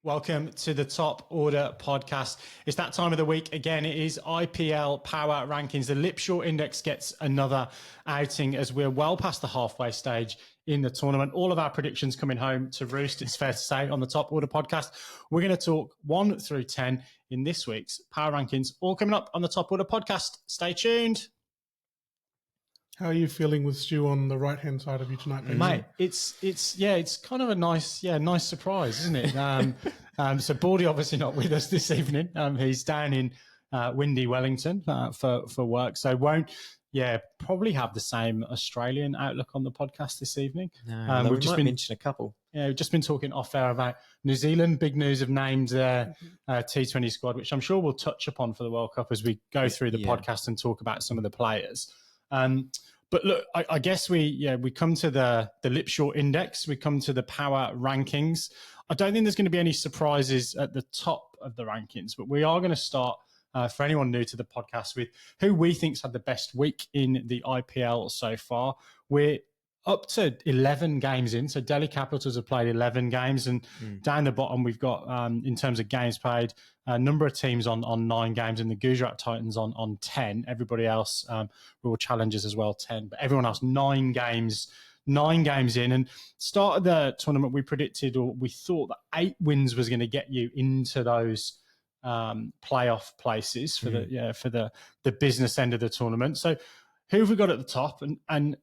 Welcome to the Top Order podcast. It's that time of the week. Again, it is IPL Power Rankings. The Lipshaw Index gets another outing as we're well past the halfway stage in the tournament. All of our predictions coming home to roost, it's fair to say, on the Top Order podcast. We're going to talk 1 through 10 in this week's Power Rankings, all coming up on the Top Order podcast. Stay tuned. How are you feeling with Stu on the right-hand side of you tonight, mate? It's kind of a nice surprise, isn't it? So Bordy obviously not with us this evening. He's down in windy Wellington for work, so won't probably have the same Australian outlook on the podcast this evening. No, we've just mentioned a couple. Yeah, we've just been talking off air about New Zealand. Big news of names there, T20 squad, which I'm sure we'll touch upon for the World Cup as we go through the podcast and talk about some of the players. But look, I guess we come to the Lipshaw Index. We come to the Power Rankings. I don't think there's going to be any surprises at the top of the rankings, but we are going to start, for anyone new to the podcast, with who we think's had the best week in the IPL so far. We're up to 11 games in. So Delhi Capitals have played 11 games. And down the bottom, we've got, in terms of games played, a number of teams on 9 games and the Gujarat Titans on 10. Everybody else, Royal Challengers as well, 10. But everyone else, 9 games in. And start of the tournament, we predicted, or we thought that 8 wins was going to get you into those playoff places for the business end of the tournament. So who have we got at the top? And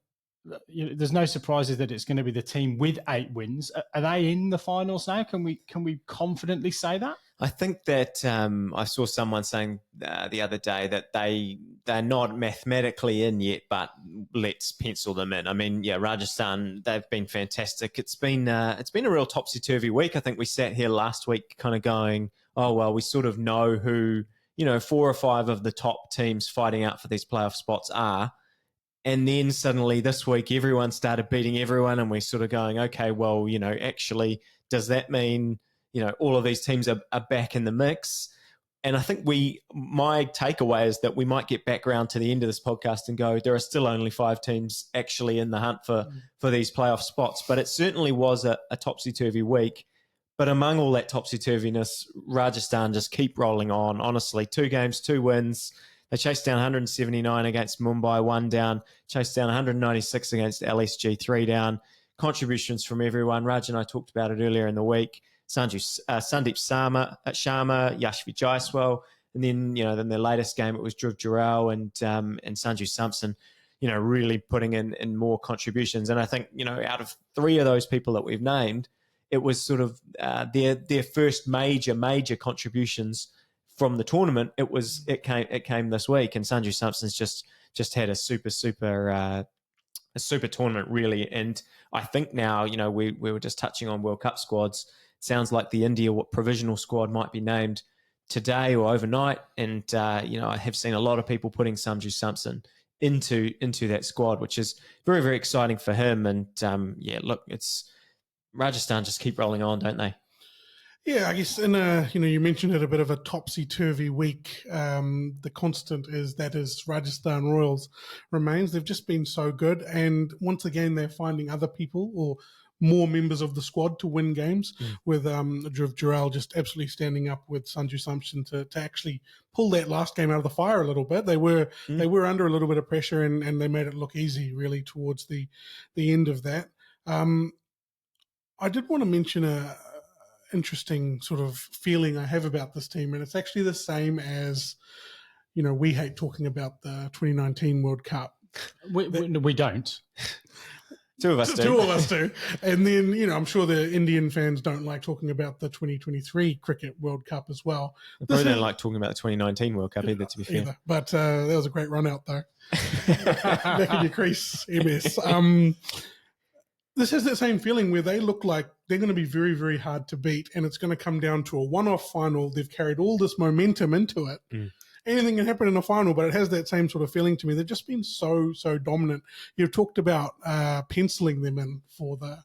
there's no surprises that it's going to be the team with 8 wins. Are they in the finals now? Can we confidently say that? I think that I saw someone saying the other day that they're not mathematically in yet, but let's pencil them in. I mean, Rajasthan, they've been fantastic. It's been a real topsy-turvy week. I think we sat here last week kind of going, oh, well, we sort of know who, 4 or 5 of the top teams fighting out for these playoff spots are. And then suddenly this week, everyone started beating everyone, and we're sort of going, okay, well, actually, does that mean, all of these teams are back in the mix? And I think my takeaway is that we might get back around to the end of this podcast and go, there are still only 5 teams actually in the hunt for these playoff spots. But it certainly was a topsy-turvy week. But among all that topsy-turviness, Rajasthan just keep rolling on. Honestly, 2 games, 2 wins. They chased down 179 against Mumbai, 1 down. Chased down 196 against LSG, 3 down. Contributions from everyone. Raj and I talked about it earlier in the week. Sandeep Sharma, Yashasvi Jaiswal. And then, then the latest game, it was Dhruv Jurel and Sanju Samson, really putting in more contributions. And I think, out of 3 of those people that we've named, it was sort of their first major contributions from the tournament. It came this week, and Sanju Samson's just had a super tournament, really. And I think now, we were just touching on World Cup squads. It sounds like the India provisional squad might be named today or overnight. And I have seen a lot of people putting Sanju Samson into that squad, which is very, very exciting for him. And look, it's Rajasthan just keep rolling on, don't they? Yeah, I guess you mentioned it, a bit of a topsy-turvy week. The constant is Rajasthan Royals remains. They've just been so good. And once again, they're finding other people or more members of the squad to win games with Dhruv Jurel just absolutely standing up with Sanju Samson to actually pull that last game out of the fire a little bit. They were under a little bit of pressure and they made it look easy really towards the end of that. I did want to mention a interesting sort of feeling I have about this team, and it's actually the same as, we hate talking about the 2019 World Cup. We don't. 2 of us do. 2 of us do. And then, I'm sure the Indian fans don't like talking about the 2023 Cricket World Cup as well. They probably don't like talking about the 2019 World Cup either, to be fair. But that was a great run out, though. Back in your crease, MS. This has that same feeling where they look like they're going to be very, very hard to beat, and it's going to come down to a one-off final. They've carried all this momentum into it. Anything can happen in a final, but it has that same sort of feeling to me. They've just been so dominant. You've talked about penciling them in for the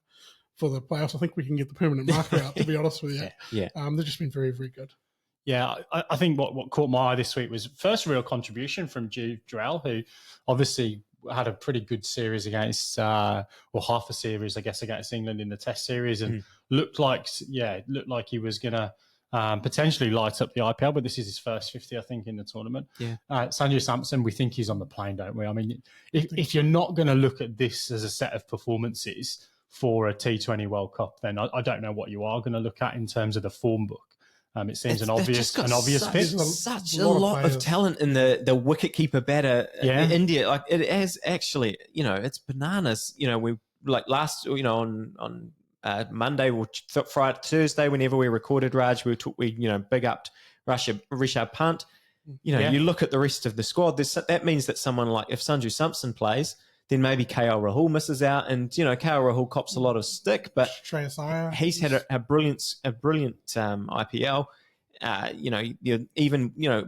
playoffs. I think we can get the permanent marker out, to be honest with you. Yeah. They've just been very, very good. Yeah, I think what caught my eye this week was first real contribution from Jurel, who obviously had a pretty good series against, or half a series, I guess, against England in the Test series, and looked like he was going to potentially light up the IPL, but this is his first 50, I think, in the tournament. Yeah. Sanju Samson, we think he's on the plane, don't we? I mean, if you're not going to look at this as a set of performances for a T20 World Cup, then I don't know what you are going to look at in terms of the form book. It seems an obvious pick. Such a lot of talent in the wicketkeeper batter in India. Like it has actually, it's bananas. We like last, on Monday or Friday, Thursday, whenever we recorded, Raj, we big upped Rishabh Pant. You look at the rest of the squad. That means that someone like if Sanju Samson plays, then maybe KL Rahul misses out, and KL Rahul cops a lot of stick, but he's had a brilliant IPL.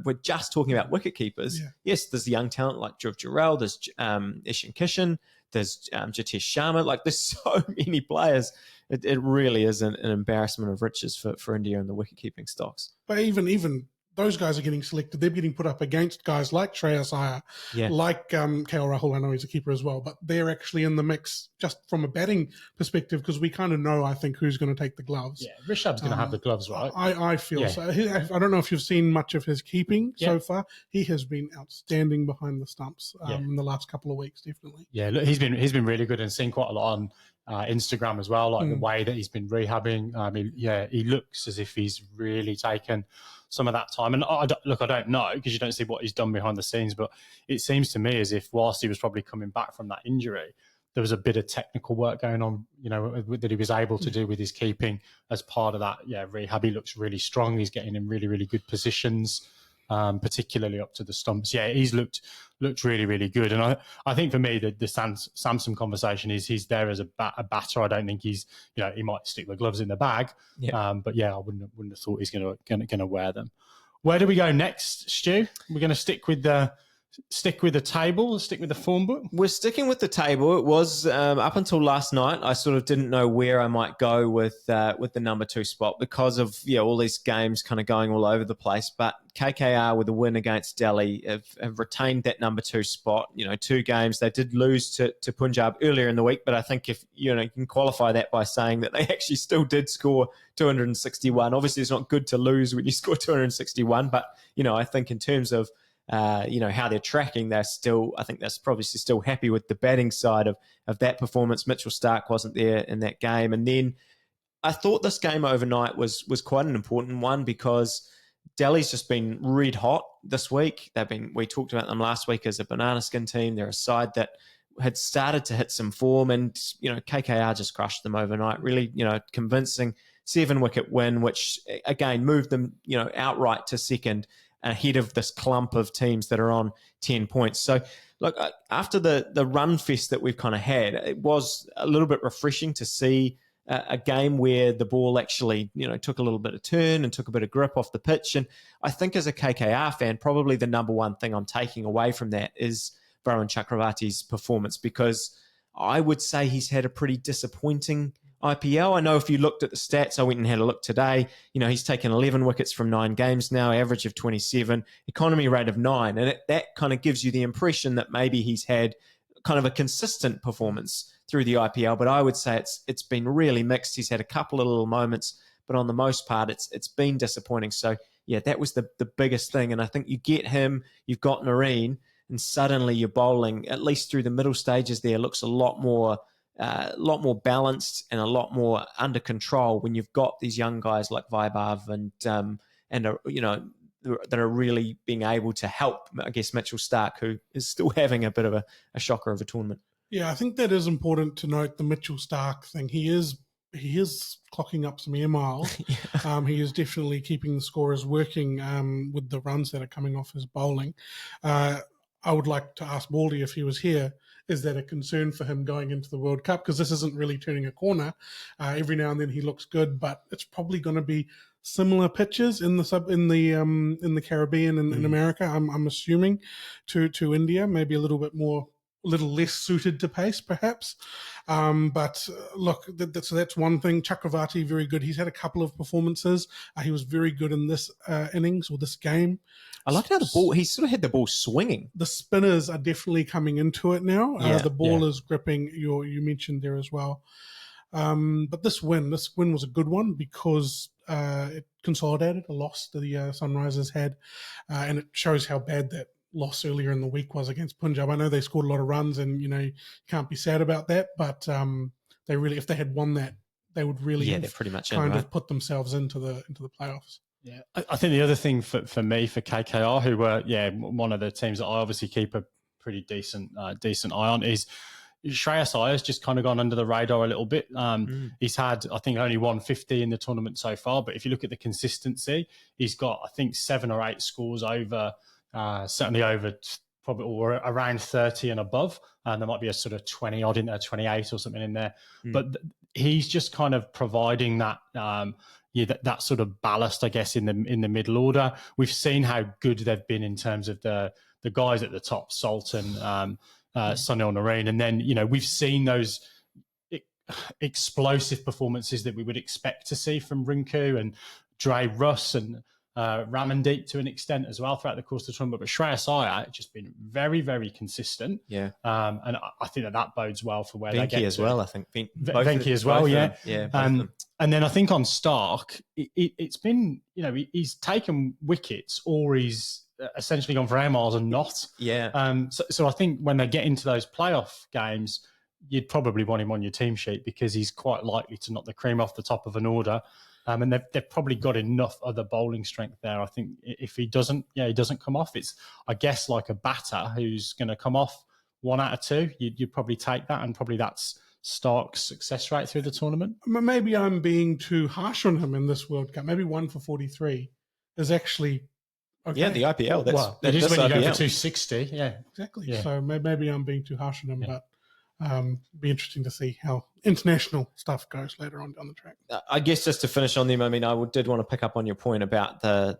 We're just talking about wicket keepers. Yeah. Yes, there's young talent like Dhruv Jurel, there's Ishan Kishan, there's Jitesh Sharma. Like there's so many players. It really is an embarrassment of riches for India in the wicket keeping stocks. But even those guys are getting selected. They're getting put up against guys like Shreyas Iyer, like KL Rahul. I know he's a keeper as well, but they're actually in the mix just from a batting perspective because we kind of know, I think, who's going to take the gloves. Yeah, Rishabh's going to have the gloves, right? I feel so. I don't know if you've seen much of his keeping so far. He has been outstanding behind the stumps in the last couple of weeks, definitely. Yeah, look, he's been really good and seen quite a lot on Instagram as well, like the way that he's been rehabbing. He looks as if he's really taken some of that time. And I don't know because you don't see what he's done behind the scenes, but it seems to me as if whilst he was probably coming back from that injury, there was a bit of technical work going on, that he was able to do with his keeping as part of that. Yeah, rehab. He looks really strong. He's getting in really, really good positions, particularly up to the stumps. Yeah, he's looked really, really good. And I think for me, the Samson conversation is he's there as a batter. I don't think he's, he might stick the gloves in the bag. Yeah. I wouldn't have thought he's going to wear them. Where do we go next, Stu? We're going to stick with the table, stick with the form book? We're sticking with the table. It was up until last night, I sort of didn't know where I might go with the number 2 spot because of all these games kind of going all over the place. But KKR with a win against Delhi have retained that number 2 spot. 2 games. They did lose to Punjab earlier in the week, but I think if you can qualify that by saying that they actually still did score 261. Obviously, it's not good to lose when you score 261, but I think in terms of how they're tracking, I think they're probably still happy with the batting side of that performance. Mitchell Starc wasn't there in that game. And then I thought this game overnight was quite an important one because Delhi's just been red hot this week. We talked about them last week as a banana skin team. They're a side that had started to hit some form and, KKR just crushed them overnight. Really, convincing 7-wicket win, which again moved them, outright to second, ahead of this clump of teams that are on 10 points. So, look, after the run fest that we've kind of had, it was a little bit refreshing to see a game where the ball actually, took a little bit of turn and took a bit of grip off the pitch. And I think as a KKR fan, probably the number one thing I'm taking away from that is Varun Chakravarthy's performance, because I would say he's had a pretty disappointing IPL. I know if you looked at the stats, I went and had a look today, he's taken 11 wickets from 9 games now, average of 27, economy rate of 9. And that kind of gives you the impression that maybe he's had kind of a consistent performance through the IPL. But I would say it's been really mixed. He's had a couple of little moments, but on the most part, it's been disappointing. So, yeah, that was the biggest thing. And I think you get him, you've got Nareen, and suddenly your bowling, at least through the middle stages there, looks a lot more balanced and a lot more under control when you've got these young guys like Vaibhav and that are really being able to help, I guess, Mitchell Starc, who is still having a bit of a shocker of a tournament. Yeah, I think that is important to note, the Mitchell Starc thing. He is clocking up some air miles. Yeah. He is definitely keeping the scorers working with the runs that are coming off his bowling. I would like to ask Baldy if he was here, is that a concern for him going into the World Cup? Because this isn't really turning a corner. Every now and then he looks good, but it's probably going to be similar pitches in the Caribbean and in America. I'm assuming to India, maybe a little less suited to pace, perhaps. But look, so that's one thing. Chakravarthy, very good. He's had a couple of performances. He was very good in this innings or this game. I like how he sort of had the ball swinging. The spinners are definitely coming into it now. The ball is gripping. You mentioned there as well. But this win was a good one because it consolidated a loss that the Sunrisers had, and it shows how bad that loss earlier in the week was against Punjab. I know they scored a lot of runs, and you can't be sad about that. But they really, if they had won that, they would really they're pretty much of put themselves into the playoffs. Yeah, I think the other thing for me, for KKR, who were one of the teams that I obviously keep a pretty decent eye on, is Shreyas Iyer's just kind of gone under the radar a little bit. He's had, I think, only 150 in the tournament so far, but if you look at the consistency, he's got, I think, 7 or 8 scores over, certainly over probably or around 30 and above, and there might be a sort of 20 odd in there, 28 or something in there. But he's just kind of providing that that sort of ballast, I guess, in the middle order. We've seen how good they've been in terms of the guys at the top, Sultan, Sunil Narine, and then we've seen those explosive performances that we would expect to see from Rinku and Dre Russ and Ramandeep to an extent as well throughout the course of the tournament. But Shreyas Iyer just been very, very consistent. Yeah. And I think that bodes well for where they get as to. well, I think. Venky as well, yeah. And then I think on Stark, it's been, he's taken wickets or he's essentially gone for air miles and not. Yeah. So I think when they get into those playoff games, you'd probably want him on your team sheet because he's quite likely to knock the cream off the top of an order. And they've probably got enough other bowling strength there. I think if he doesn't come off, it's, I guess, like a batter who's going to come off 1 out of 2. You'd probably take that, and probably that's Stark's success rate through the tournament. Maybe I'm being too harsh on him in this World Cup. Maybe 1 for 43 is actually okay. Yeah, the IPL. It is when you go for 260. Yeah, exactly. Yeah. So maybe I'm being too harsh on him, but be interesting to see how international stuff goes later on down the track. I guess just to finish on them, I mean, I did want to pick up on your point about the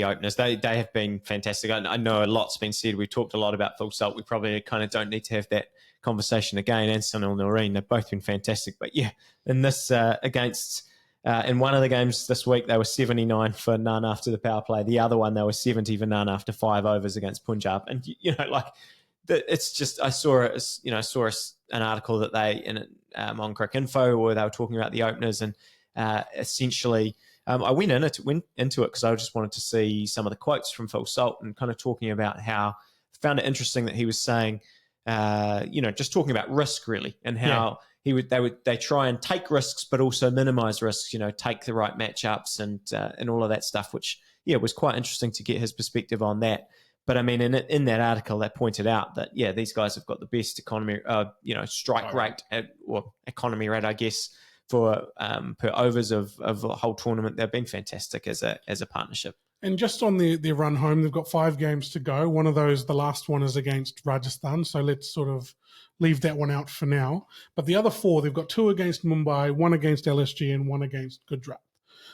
openers. They have been fantastic. I know a lot's been said. We talked a lot about Phil Salt. We probably kind of don't need to have that conversation again. And Sunil Narine, they've both been fantastic. But yeah, in this against in one of the games this week, they were 79 for none after the power play. The other one, they were 70 for none after 5 overs against Punjab. And it's just, I saw an article that they on Crick Info where they were talking about the openers, and essentially I went into it because I just wanted to see some of the quotes from Phil Salt and kind of talking about how I found it interesting that he was saying, just talking about risk really, and how they try and take risks but also minimize risks, take the right matchups and all of that stuff, which was quite interesting to get his perspective on that. But I mean, in that article, they pointed out that these guys have got the best economy, strike rate or economy rate, I guess, for per overs of the whole tournament. They've been fantastic as a partnership. And just on the run home, they've got 5 games to go. One of those, the last one, is against Rajasthan, so let's sort of leave that one out for now. But the other 4, they've got 2 against Mumbai, 1 against LSG, and 1 against Gujarat.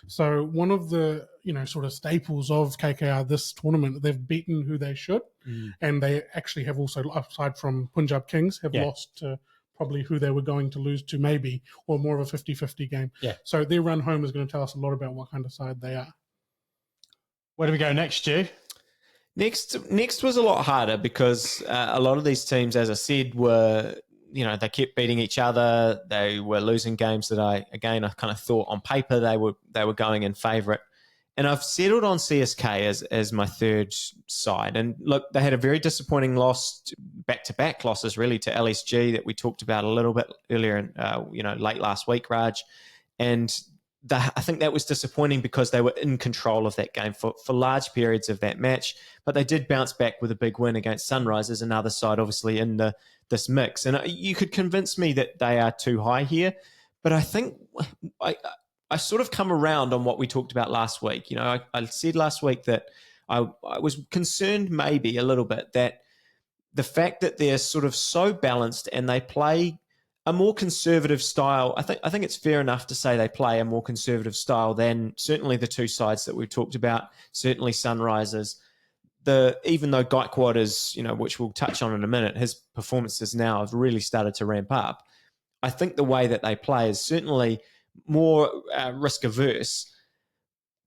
So one of the sort of staples of KKR this tournament, they've beaten who they should, and they actually have also, aside from Punjab Kings, have lost to probably who they were going to lose to, maybe, or more of a 50-50 game. Yeah. So their run home is going to tell us a lot about what kind of side they are. Where do we go next, Stu? Next was a lot harder because a lot of these teams, as I said, were they kept beating each other. They were losing games that I kind of thought on paper they were going in favourite. And I've settled on CSK as my third side. And look, they had a very disappointing loss, back-to-back losses really, to LSG that we talked about a little bit earlier, late last week, Raj. And I think that was disappointing because they were in control of that game for large periods of that match. But they did bounce back with a big win against Sunrisers, another side obviously in this mix. And you could convince me that they are too high here. But I think I sort of come around on what we talked about last week. I said last week that I was concerned maybe a little bit that the fact that they're sort of so balanced and they play a more conservative style. I think it's fair enough to say they play a more conservative style than certainly the 2 sides that we've talked about, certainly Sunrisers. Even though Gaikwad is, which we'll touch on in a minute, his performances now have really started to ramp up. I think the way that they play is certainly more risk averse,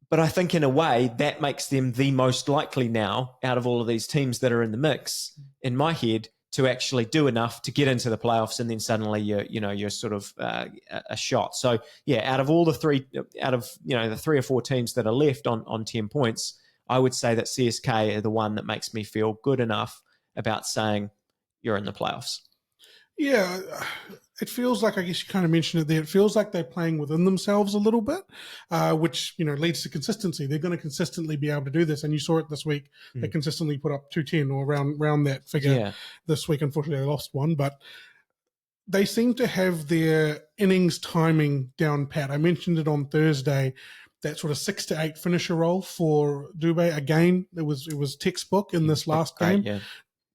but I think in a way that makes them the most likely now out of all of these teams that are in the mix, in my head, to actually do enough to get into the playoffs, and then suddenly you're sort of a shot. So out of the three or four teams that are left on 10 points, I would say that CSK are the one that makes me feel good enough about saying you're in the playoffs. Yeah, it feels like, I guess you kind of mentioned it there, it feels like they're playing within themselves a little bit, which, leads to consistency. They're going to consistently be able to do this. And you saw it this week. They consistently put up 210 or around that figure this week. Unfortunately, they lost one, but they seem to have their innings timing down pat. I mentioned it on Thursday, that sort of 6 to 8 finisher role for Dubé. Again, it was textbook in this last game. Yeah.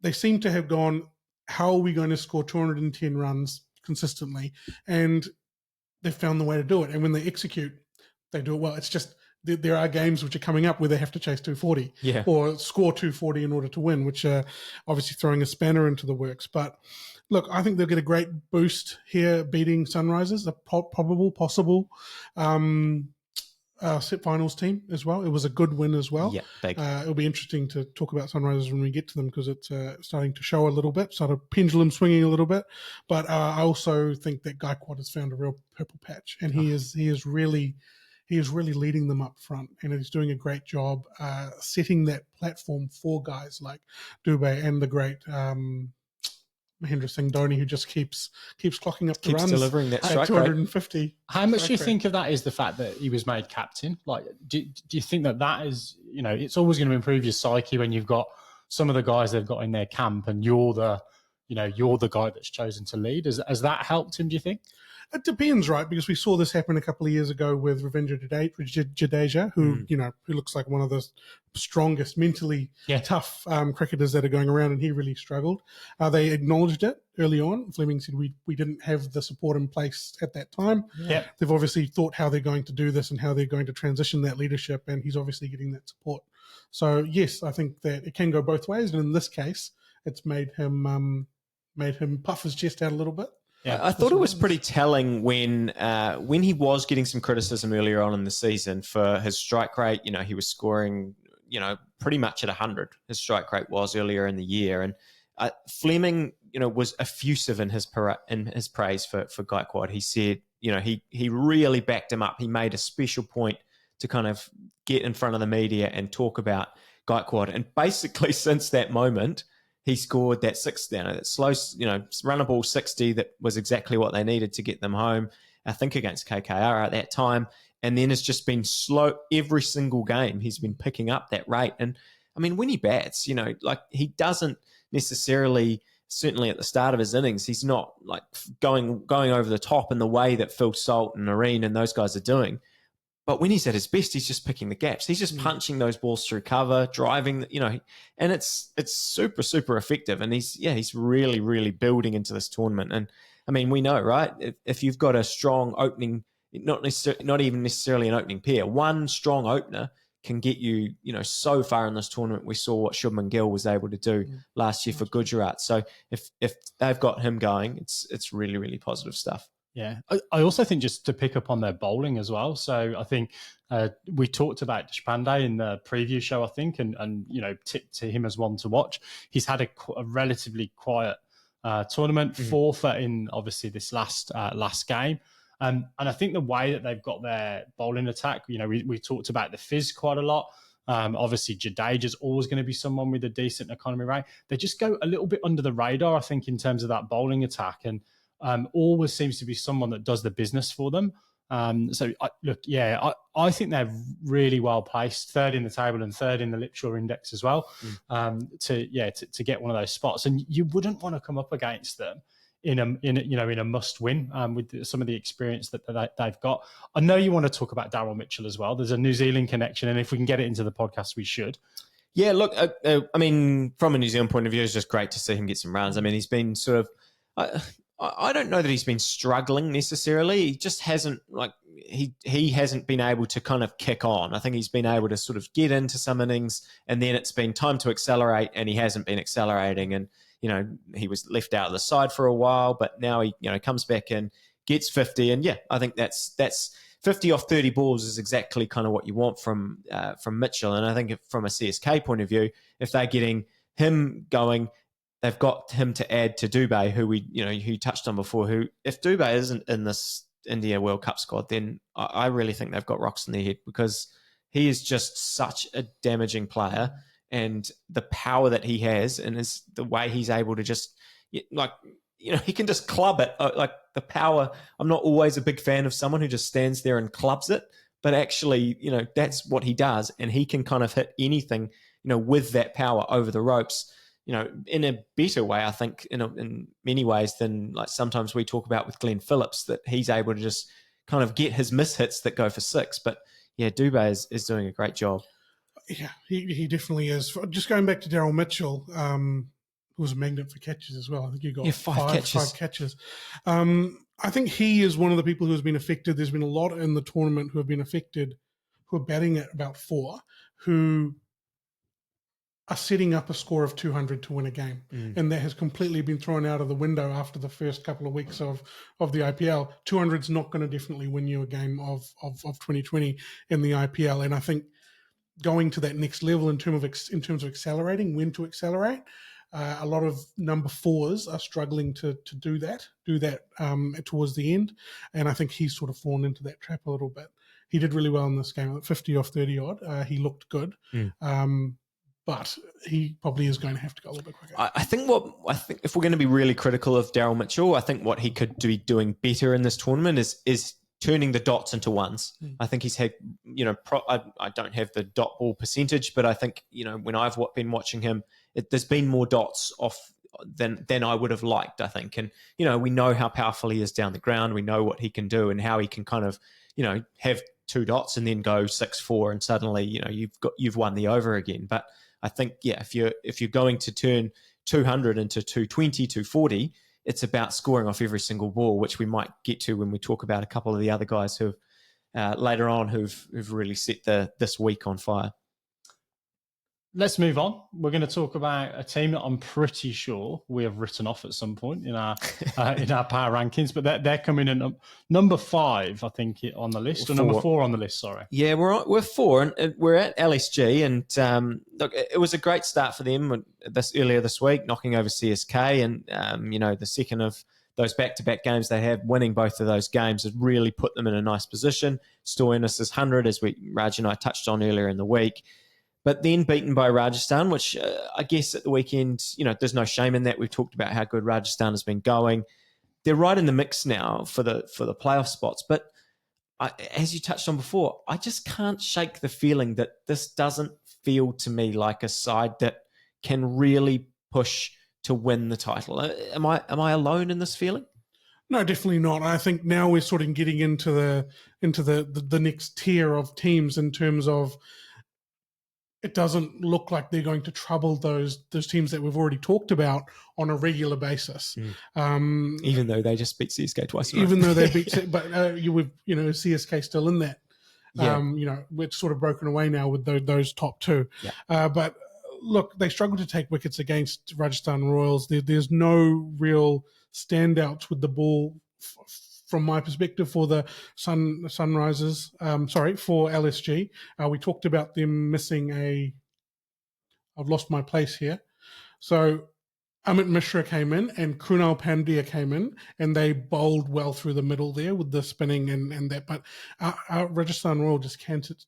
They seem to have gone, how are we going to score 210 runs consistently? And they've found the way to do it. And when they execute, they do it well. It's just there are games which are coming up where they have to chase 240 or score 240 in order to win, which are obviously throwing a spanner into the works. But look, I think they'll get a great boost here beating Sunrisers, a possible finals team as well. It was a good win as well. Yeah, it'll be interesting to talk about Sunrisers when we get to them, because it's starting to show a little bit, sort of pendulum swinging a little bit. But I also think that Gaikwad has found a real purple patch, and he is really leading them up front, and he's doing a great job setting that platform for guys like Dubé and the great Mahendra Singh Dhoni, who just keeps clocking up the runs, delivering that strike 250. rate. How much do you think of that is the fact that he was made captain? Like, do you think that is, it's always going to improve your psyche when you've got some of the guys they've got in their camp, and you're the guy that's chosen to lead? Has that helped him, do you think? It depends, right? Because we saw this happen a couple of years ago with Ravindra Jadeja, who who looks like one of the strongest, mentally tough cricketers that are going around, and he really struggled. They acknowledged it early on. Fleming said we didn't have the support in place at that time. Yeah. They've obviously thought how they're going to do this and how they're going to transition that leadership, and he's obviously getting that support. So yes, I think that it can go both ways, and in this case, it's made him puff his chest out a little bit. Yeah, I thought it was pretty telling when he was getting some criticism earlier on in the season for his strike rate. He was scoring, pretty much at 100. His strike rate was earlier in the year, and Fleming, was effusive in his praise for Gaikwad. He said, he really backed him up. He made a special point to kind of get in front of the media and talk about Gaikwad, and basically since that moment, he scored that that slow, runnable 60 that was exactly what they needed to get them home, I think against KKR at that time. And then it's just been slow every single game. He's been picking up that rate. And I mean, when he bats, like he doesn't necessarily, certainly at the start of his innings, he's not like going over the top in the way that Phil Salt and Nareen and those guys are doing. But when he's at his best, he's just picking the gaps. He's just punching those balls through cover, driving, and it's super, super effective. And he's really, really building into this tournament. And I mean, we know, right? If you've got a strong opening, not even necessarily an opening pair, one strong opener can get you, so far in this tournament. We saw what Shubman Gill was able to do last year for Gujarat. So if they've got him going, it's really, really positive stuff. Yeah, I also think just to pick up on their bowling as well. So I think we talked about Deshpande in the preview show, I think, and tipped to him as one to watch. He's had a relatively quiet tournament, fourth in obviously this last game. And I think the way that they've got their bowling attack, we talked about the fizz quite a lot. Obviously, Jadeja's always going to be someone with a decent economy rate. They just go a little bit under the radar, I think, in terms of that bowling attack, and always seems to be someone that does the business for them. I think they're really well placed, third in the table and third in the Lipshaw Index as well, to get one of those spots. And you wouldn't want to come up against them in a must win with some of the experience that they've got. I know you want to talk about Daryl Mitchell as well. There's a New Zealand connection, and if we can get it into the podcast, we should. Yeah, look, I mean, from a New Zealand point of view, it's just great to see him get some runs. I mean, he's been sort of. I don't know that he's been struggling necessarily. He just hasn't he hasn't been able to kind of kick on. I think he's been able to sort of get into some innings, and then it's been time to accelerate, and he hasn't been accelerating. And he was left out of the side for a while, but now he comes back and gets 50. And I think that's 50 off 30 balls is exactly kind of what you want from Mitchell. And I think from a CSK point of view, if they're getting him going, they've got him to add to Dubé, who who touched on before. Who, if Dubé isn't in this India World Cup squad, then I really think they've got rocks in their head, because he is just such a damaging player, and the power that he has, and the way he's able to just he can just club it. Like the power, I'm not always a big fan of someone who just stands there and clubs it, but actually, that's what he does, and he can kind of hit anything, with that power over the ropes, in a better way, I think, in many ways than like sometimes we talk about with Glenn Phillips, that he's able to just kind of get his miss hits that go for six. But yeah, Dubé is doing a great job. Yeah, he definitely is. Just going back to Daryl Mitchell, who was a magnet for catches as well. I think he got five catches. I think he is one of the people who has been affected. There's been a lot in the tournament who have been affected, who are batting at about 4, who are setting up a score of 200 to win a game. And that has completely been thrown out of the window after the first couple of weeks of the IPL. 200 is not going to definitely win you a game of 2020 in the IPL. And I think going to that next level in terms of accelerating, when to accelerate, a lot of number 4s are struggling to do that towards the end. And I think he's sort of fallen into that trap a little bit. He did really well in this game, 50 off 30 odd. He looked good. But he probably is going to have to go a little bit quicker. I think if we're going to be really critical of Daryl Mitchell, I think what he could be doing better in this tournament is turning the dots into ones. I think he's had, I don't have the dot ball percentage, but I think, when I've been watching him, there's been more dots off than I would have liked, I think. And, we know how powerful he is down the ground. We know what he can do and how he can kind of, have 2 dots and then go 6-4 and suddenly, you've won the over again. But I think, if you're going to turn 200 into 220, 240, it's about scoring off every single ball, which we might get to when we talk about a couple of the other guys who've later on who've really set this week on fire. Let's move on. We're going to talk about a team that I'm pretty sure we have written off at some point in our power rankings, but they're coming in number 5, I think, on the list, or number 4 on the list. Sorry. Yeah, we're 4, and we're at LSG, and look, it was a great start for them earlier this week, knocking over CSK, and the second of those back-to-back games they have, winning both of those games has really put them in a nice position. Still in this 100, as Raj and I touched on earlier in the week. But then beaten by Rajasthan, which I guess at the weekend, there's no shame in that. We've talked about how good Rajasthan has been going. They're right in the mix now for the playoff spots. But as you touched on before, I just can't shake the feeling that this doesn't feel to me like a side that can really push to win the title. Am I alone in this feeling? No, definitely not. I think now we're sort of getting into the next tier of teams in terms of, it doesn't look like they're going to trouble those teams that we've already talked about on a regular basis. Even though they just beat CSK twice. Even though they beat, but CSK still in that. Yeah. We're sort of broken away now with those top 2. Yeah. But look, they struggle to take wickets against Rajasthan Royals. There's no real standouts with the ball from my perspective for the Sunrisers, for LSG. We talked about them missing I've lost my place here. So Amit Mishra came in and Krunal Pandya came in, and they bowled well through the middle there with the spinning and that. But Rajasthan Royals just canted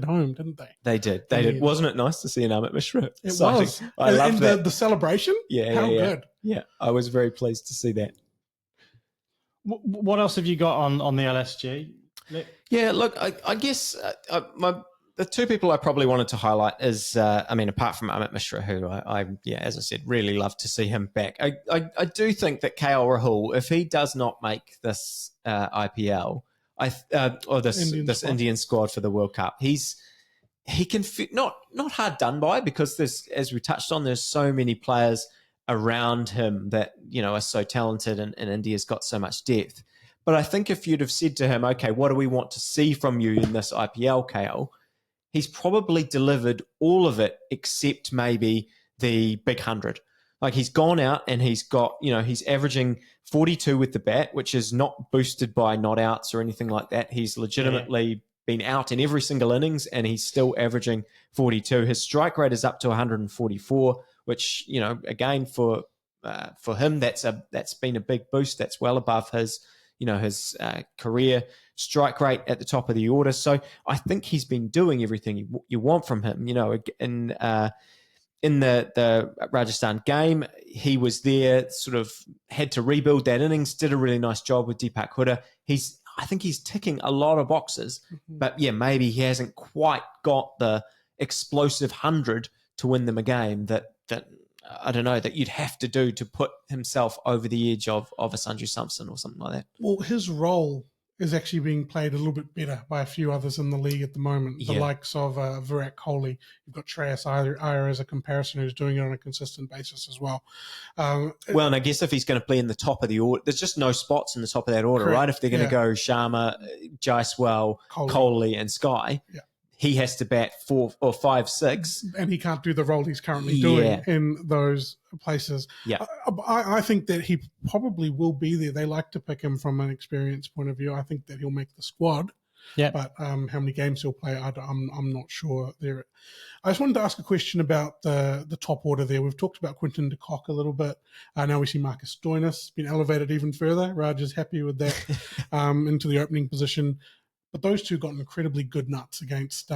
home, didn't they? They did. Wasn't it nice to see an Amit Mishra? It was. I loved that. The celebration? Yeah. Good. Yeah, I was very pleased to see that. What else have you got on the LSG? Yeah, look, I guess the 2 people I probably wanted to highlight is, apart from Amit Mishra, who I as I said, really love to see him back. I do think that KL Rahul, if he does not make this IPL, this Indian squad for the World Cup, he can fit, not hard done by, because there's, as we touched on, there's so many players around him that are so talented, and India's got so much depth. But I think if you'd have said to him, okay, what do we want to see from you in this IPL, KL? He's probably delivered all of it except maybe the big 100. Like, he's gone out and he's got, he's averaging 42 with the bat, which is not boosted by not outs or anything like that. He's legitimately been out in every single innings, and he's still averaging 42. His strike rate is up to 144, which, again, for him, that's been a big boost. That's well above his career strike rate at the top of the order. So I think he's been doing everything you want from him. In the Rajasthan game, he was there, sort of had to rebuild that innings, did a really nice job with Deepak Hooda. I think he's ticking a lot of boxes, but maybe he hasn't quite got the explosive 100 to win them a game that I don't know, that you'd have to do to put himself over the edge of a Sanju Samson or something like that. Well, his role is actually being played a little bit better by a few others in the league at the moment. The likes of Virat Kohli. You've got Shreyas Iyer as a comparison, who's doing it on a consistent basis as well. Well, and I guess if he's going to play in the top of the order, there's just no spots in the top of that order, right? If they're going to go Sharma, Jaiswal, Kohli and Sky, he has to bat 4 or 5, 6. And he can't do the role he's currently doing in those places. Yeah. I think that he probably will be there. They like to pick him from an experience point of view. I think that he'll make the squad. Yeah. But how many games he'll play, I'm not sure there. I just wanted to ask a question about the top order there. We've talked about Quinton de Kock a little bit. Now we see Marcus Stoinis been elevated even further. Raj is happy with that into the opening position. But those two got incredibly good nuts against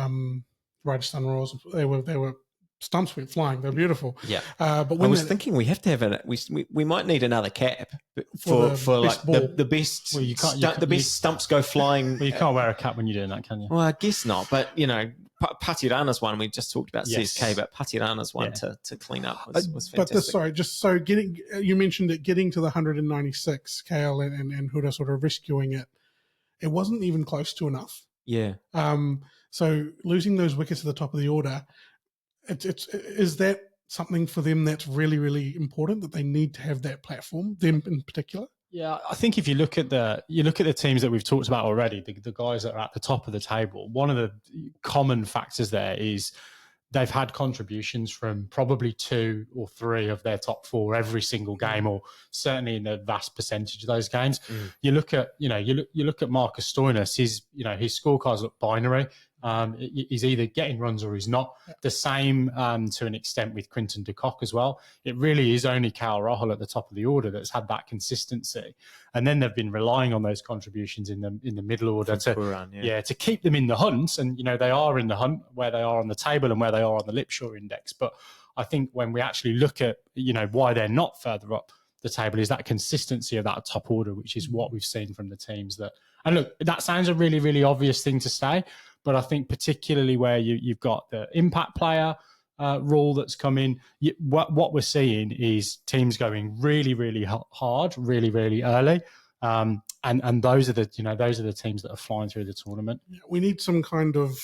Rajasthan Royals. They were stumps went flying. They're beautiful. Yeah. But I was thinking we have to have we might need another cap for like the best. Well, the best stumps go flying. Well, you can't wear a cap when you're doing that, can you? Well, I guess not. But Patirana's one we just talked about CSK, but Patirana's one to clean up was fantastic. You mentioned it getting to the 196 KL and Hooda sort of rescuing it. It wasn't even close to enough. Yeah. So losing those wickets at the top of the order, is that something for them that's really, really important, that they need to have that platform, them in particular? Yeah, I think if you look at the teams that we've talked about already, the guys that are at the top of the table, one of the common factors there is they've had contributions from probably 2 or 3 of their top 4 every single game, or certainly in the vast percentage of those games. You look at Marcus Stoinis, his scorecards look binary. He's either getting runs or he's not. The same to an extent with Quinton de Kock as well. It really is only KL Rahul at the top of the order that's had that consistency, and then they've been relying on those contributions in the middle order to keep them in the hunt. And they are in the hunt where they are on the table and where they are on the Lipshaw index. But I think when we actually look at why they're not further up the table is that consistency of that top order, which is what we've seen from the teams that. And look, that sounds a really, really obvious thing to say. But I think particularly where you've got the impact player rule that's come in, what we're seeing is teams going really, really hard, really, really early, and those are the teams that are flying through the tournament. We need some kind of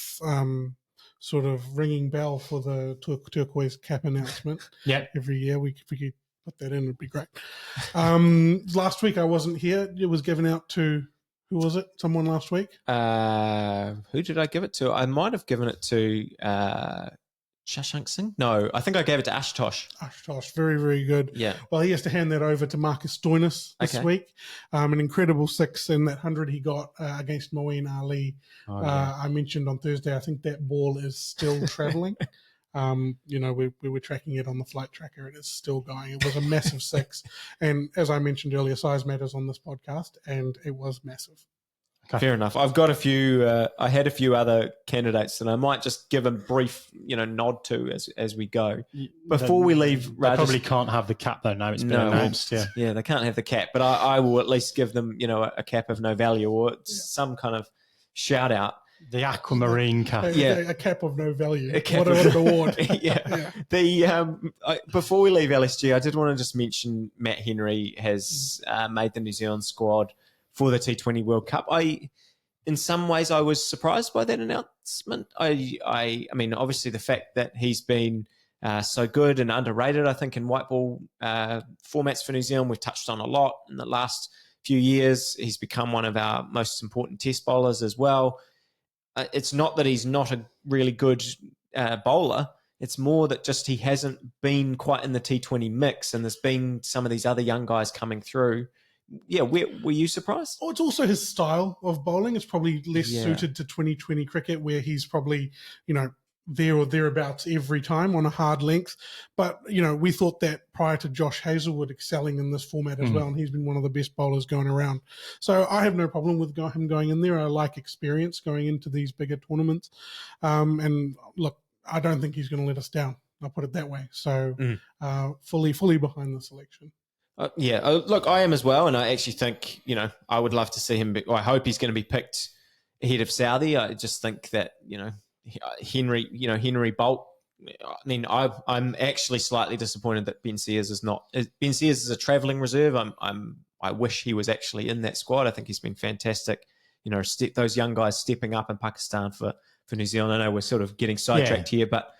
sort of ringing bell for the turquoise cap announcement. Every year we could put that in, it'd be great. Last week I wasn't here. It was given out to. Who was it? Someone last week? Who did I give it to? I might have given it to Shashank Singh. No, I think I gave it to Ashutosh. Ashutosh, very, very good. Yeah. Well, he has to hand that over to Marcus Stoinis this week. An incredible 6 in that 100 he got against Moeen Ali. I mentioned on Thursday, I think that ball is still travelling. We were tracking it on the flight tracker. It is still going. It was a massive 6. And as I mentioned earlier, size matters on this podcast, and it was massive. Okay. Fair enough. I've got a few, I had a few other candidates that I might just give a brief, nod to as we go. Before we leave, they probably can't have the cap though. No, it's been announced. Yeah, they can't have the cap, but I will at least give them, a cap of no value or some kind of shout out. The aquamarine cap. A cap of no value. What an award. Before we leave LSG, I did want to just mention Matt Henry has made the New Zealand squad for the T20 World Cup. In some ways, I was surprised by that announcement. I mean, obviously the fact that he's been so good and underrated, I think, in white ball formats for New Zealand, we've touched on a lot in the last few years. He's become one of our most important test bowlers as well. It's not that he's not a really good bowler. It's more that just he hasn't been quite in the T20 mix, and there's been some of these other young guys coming through. Yeah, were you surprised? Oh, it's also his style of bowling. It's probably less suited to 2020 cricket, where he's probably, there or thereabouts every time on a hard length. But, we thought that prior to Josh Hazlewood excelling in this format as well, and he's been one of the best bowlers going around. So I have no problem with him going in there. I like experience going into these bigger tournaments. And look, I don't think he's going to let us down. I'll put it that way. So fully behind the selection. Look, I am as well. And I actually think, I would love to see him. I hope he's going to be picked ahead of Southee. I just think that, Henry Bolt. I mean, I'm actually slightly disappointed that Ben Sears is not. Ben Sears is a travelling reserve. I wish he was actually in that squad. I think he's been fantastic. Those young guys stepping up in Pakistan for New Zealand. I know we're sort of getting sidetracked here, but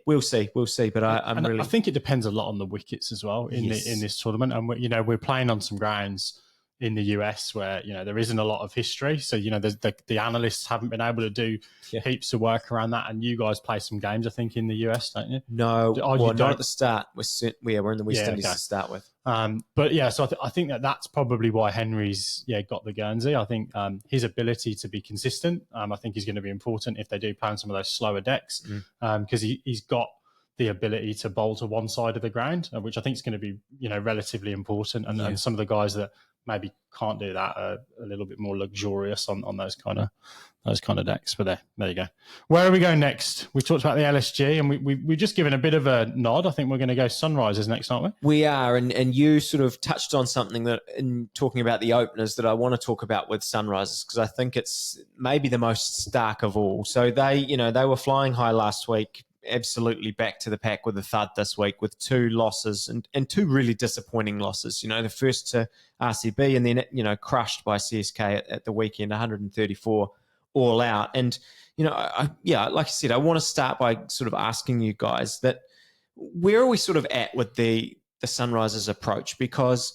we'll see. But I think it depends a lot on the wickets as well in this tournament. And we're playing on some grounds in the US where, there isn't a lot of history. So, there's the analysts haven't been able to do heaps of work around that. And you guys play some games, I think, in the US, don't you? No, not at the start. We're in the West Indies to start with. So I think that's probably why Henry's got the Guernsey. I think his ability to be consistent, I think is going to be important if they do play on some of those slower decks, because he's got the ability to bowl to one side of the ground, which I think is going to be, relatively important. And some of the guys that maybe can't do that are a little bit more luxurious on those kind of decks. But there you go. Where are we going next? We talked about the LSG, and we've just given a bit of a nod. I think we're going to go Sunrisers next, aren't we? We are, and you sort of touched on something that in talking about the openers that I want to talk about with Sunrisers, because I think it's maybe the most stark of all. So they were flying high last week, absolutely back to the pack with a thud this week with 2 losses and 2 really disappointing losses. The first to RCB and then, crushed by CSK at the weekend, 134 all out. And, like I said, I want to start by sort of asking you guys that where are we sort of at with the Sunrisers approach? Because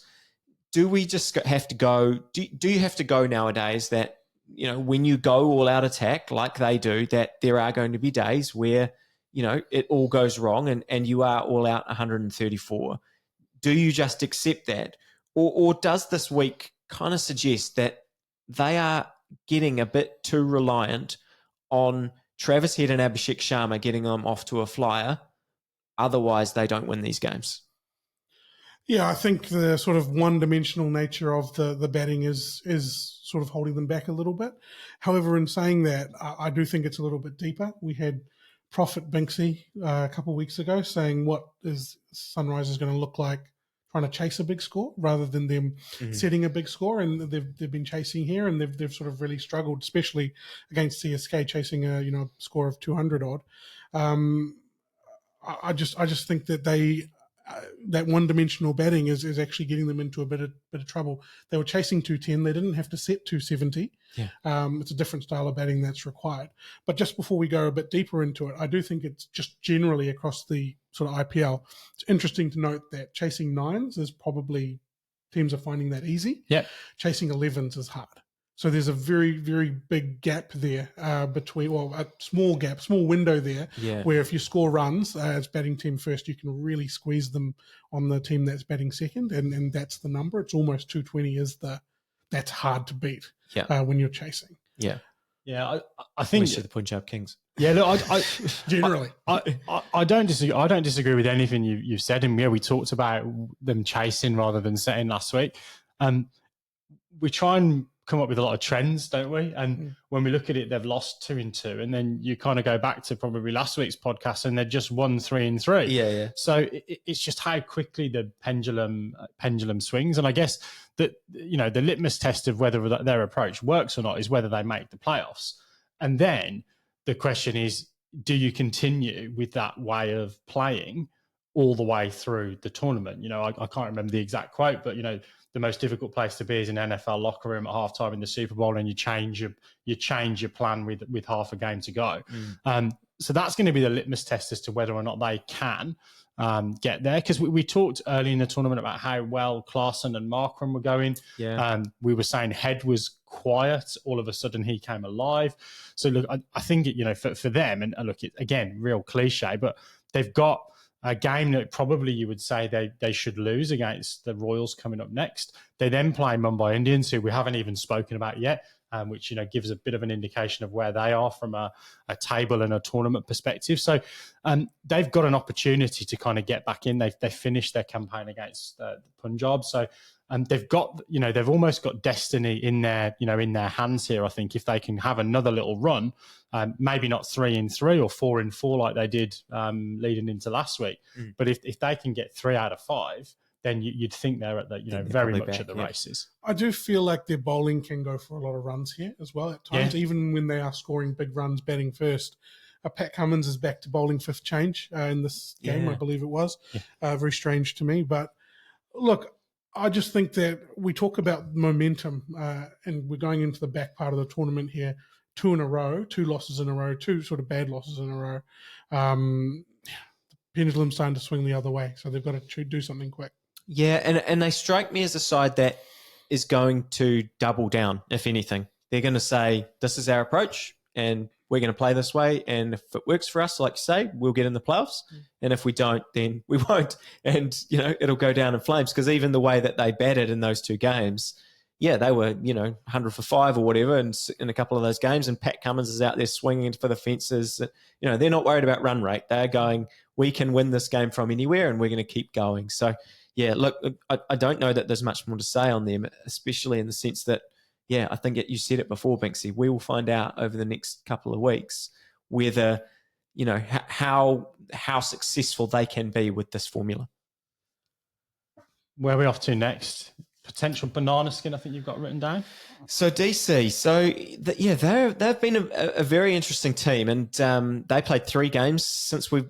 do we just have to go, do you have to go nowadays that, when you go all out attack like they do, that there are going to be days where it all goes wrong and you are all out 134. Do you just accept that? Or does this week kind of suggest that they are getting a bit too reliant on Travis Head and Abhishek Sharma getting them off to a flyer? Otherwise, they don't win these games. Yeah, I think the sort of one-dimensional nature of the batting is sort of holding them back a little bit. However, in saying that, I do think it's a little bit deeper. We had Prophet Binksy a couple of weeks ago saying what is Sunrisers going to look like trying to chase a big score rather than them setting a big score, and they've been chasing here and they've sort of really struggled, especially against CSK, chasing a score of 200 odd. I just think that that one-dimensional batting is actually getting them into a bit of trouble. They were chasing 210. They didn't have to set 270. Yeah. It's a different style of batting that's required. But just before we go a bit deeper into it, I do think it's just generally across the sort of IPL, it's interesting to note that chasing 9s is probably, teams are finding that easy. Yeah. Chasing 11s is hard. So there's a very, very big gap there between, a small window there, where if you score runs as batting team first, you can really squeeze them on the team that's batting second, and that's the number. It's almost 220 that's hard to beat when you're chasing. Yeah. Yeah, I think especially the Punjab Kings. Yeah, look, I generally, I don't disagree. I don't disagree with anything you've said. And we talked about them chasing rather than setting last week. We try and come up with a lot of trends, don't we? And when we look at it, they've lost 2 and 2, and then you kind of go back to probably last week's podcast, and they're just 1 3 and 3. Yeah. So it's just how quickly the pendulum swings, and I guess that the litmus test of whether their approach works or not is whether they make the playoffs, and then the question is, do you continue with that way of playing all the way through the tournament? I can't remember the exact quote, but the most difficult place to be is an NFL locker room at halftime in the Super Bowl, and you change your plan with half a game to go. So that's going to be the litmus test as to whether or not they can get there. Because we talked early in the tournament about how well Klaasen and Markram were going. Yeah. We were saying Head was quiet. All of a sudden, he came alive. So look, I think for them, and look, again, real cliche, but they've got a game that probably you would say they should lose against the Royals coming up next. They then play Mumbai Indians, who we haven't even spoken about yet. which gives a bit of an indication of where they are from a table and a tournament perspective. So they've got an opportunity to kind of get back in. They finished their campaign against the Punjab, so they've got they've almost got destiny in their in their hands here. I think if they can have another little run, maybe not 3-3 or 4-4 like they did leading into last week, but if they can get 3 out of 5. Then you'd think they're at the very much back, at the races. I do feel like their bowling can go for a lot of runs here as well at times, even when they are scoring big runs, batting first. Pat Cummins is back to bowling fifth change in this game, I believe it was. Very strange to me. But look, I just think that we talk about momentum and we're going into the back part of the tournament here, 2 in a row, 2 losses in a row, 2 sort of bad losses in a row. The pendulum's starting to swing the other way, so they've got to do something quick. Yeah, and they strike me as a side that is going to double down, if anything. They're going to say, this is our approach, and we're going to play this way, and if it works for us, like you say, we'll get in the playoffs, and if we don't, then we won't, and, it'll go down in flames, because even the way that they batted in those 2 games, they were, 100 for 5 or whatever in a couple of those games, and Pat Cummins is out there swinging for the fences. They're not worried about run rate. They're going, we can win this game from anywhere, and we're going to keep going. So, yeah, look, I don't know that there's much more to say on them, especially in the sense that, I think you said it before, Binksy, we will find out over the next couple of weeks whether, how successful they can be with this formula. Where are we off to next? Potential banana skin, I think you've got written down. So DC, they've been a very interesting team, and they played 3 games since we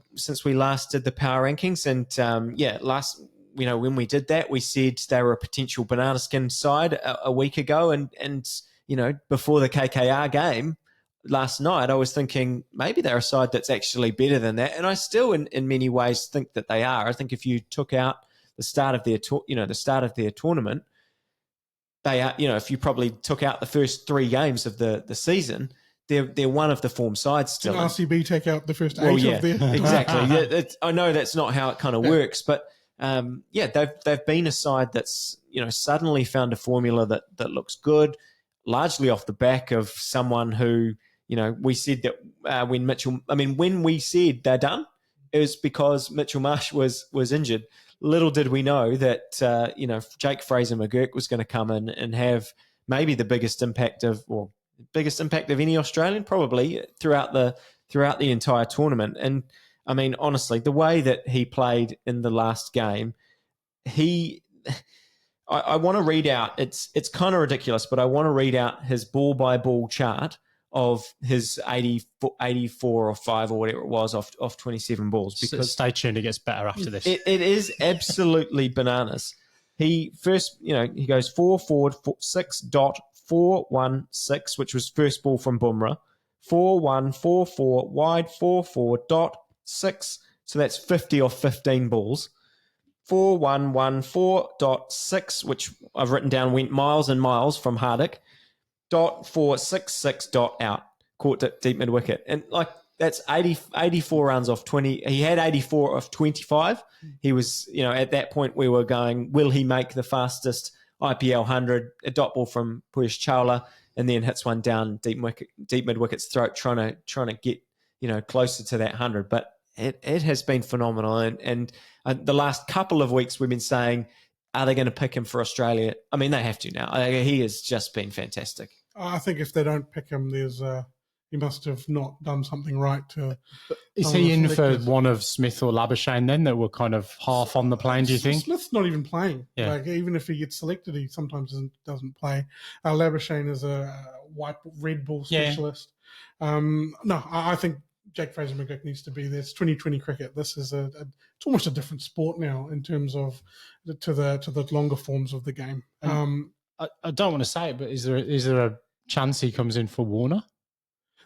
last did the power rankings, and when we did that, we said they were a potential banana skin side a week ago, and before the KKR game last night, I was thinking maybe they're a side that's actually better than that, and I still in many ways think that they are. I think if you took out the start of their tournament, they are, if you probably took out the first 3 games of the season, they're one of the form sides still. Did RCB take out the first 8 of their... Exactly. I know that's not how it kind of works, but they've been a side that's suddenly found a formula that looks good, largely off the back of someone who we said that when we said they're done, it was because Mitchell Marsh was injured. Little did we know that Jake Fraser McGurk was going to come in and have maybe the biggest impact of any Australian probably throughout the entire tournament. And I mean, honestly, the way that he played in the last game, I want to read out, it's kind of ridiculous, but I want to read out his ball-by-ball chart of his 84 or 5 or whatever it was off 27 balls. Because stay tuned, it gets better after this. It is absolutely bananas. He first, he goes 4 forward, 6.416, which was first ball from Bumrah, 4-1, 4-4, wide, 4-4, 6. So that's 50 off 15 balls. 4114.6, which I've written down went miles and miles from Hardik. .466 out, caught it deep mid wicket, and that's 84 runs off 20. He had 84 off 25. He was, at that point we were going, will he make the fastest IPL 100? A dot ball from Piyush Chawla, and then hits one down deep mid wicket's throat, trying to get closer to that 100. But it has been phenomenal, and the last couple of weeks we've been saying, are they going to pick him for Australia? I mean, they have to now. He has just been fantastic. I think if they don't pick him, he must have not done something right. Is he in for one of Smith or Labuschagne then that were kind of half on the plane, do you think? Smith's not even playing. Yeah. Even if he gets selected, he sometimes doesn't play. Labuschagne is a red ball specialist. No, I think Jake Fraser McGurk needs to be there. It's 2020 cricket. This is it's almost a different sport now in terms of to the longer forms of the game. I don't want to say it, but is there a chance he comes in for Warner?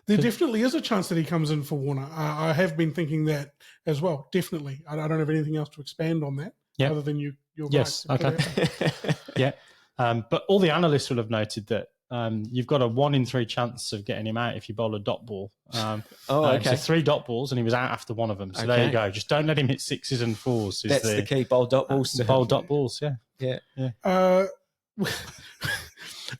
There definitely is a chance that he comes in for Warner. I have been thinking that as well. Definitely. I don't have anything else to expand on that other than you're yes, right. Okay. Yeah. But all the analysts will have noted that you've got a 1 in 3 chance of getting him out if you bowl a dot ball. Okay. So 3 dot balls, and he was out after one of them. So there you go. Just don't let him hit 6s and 4s. That's the key. Bowl dot balls. Bowl dot balls, yeah. Yeah.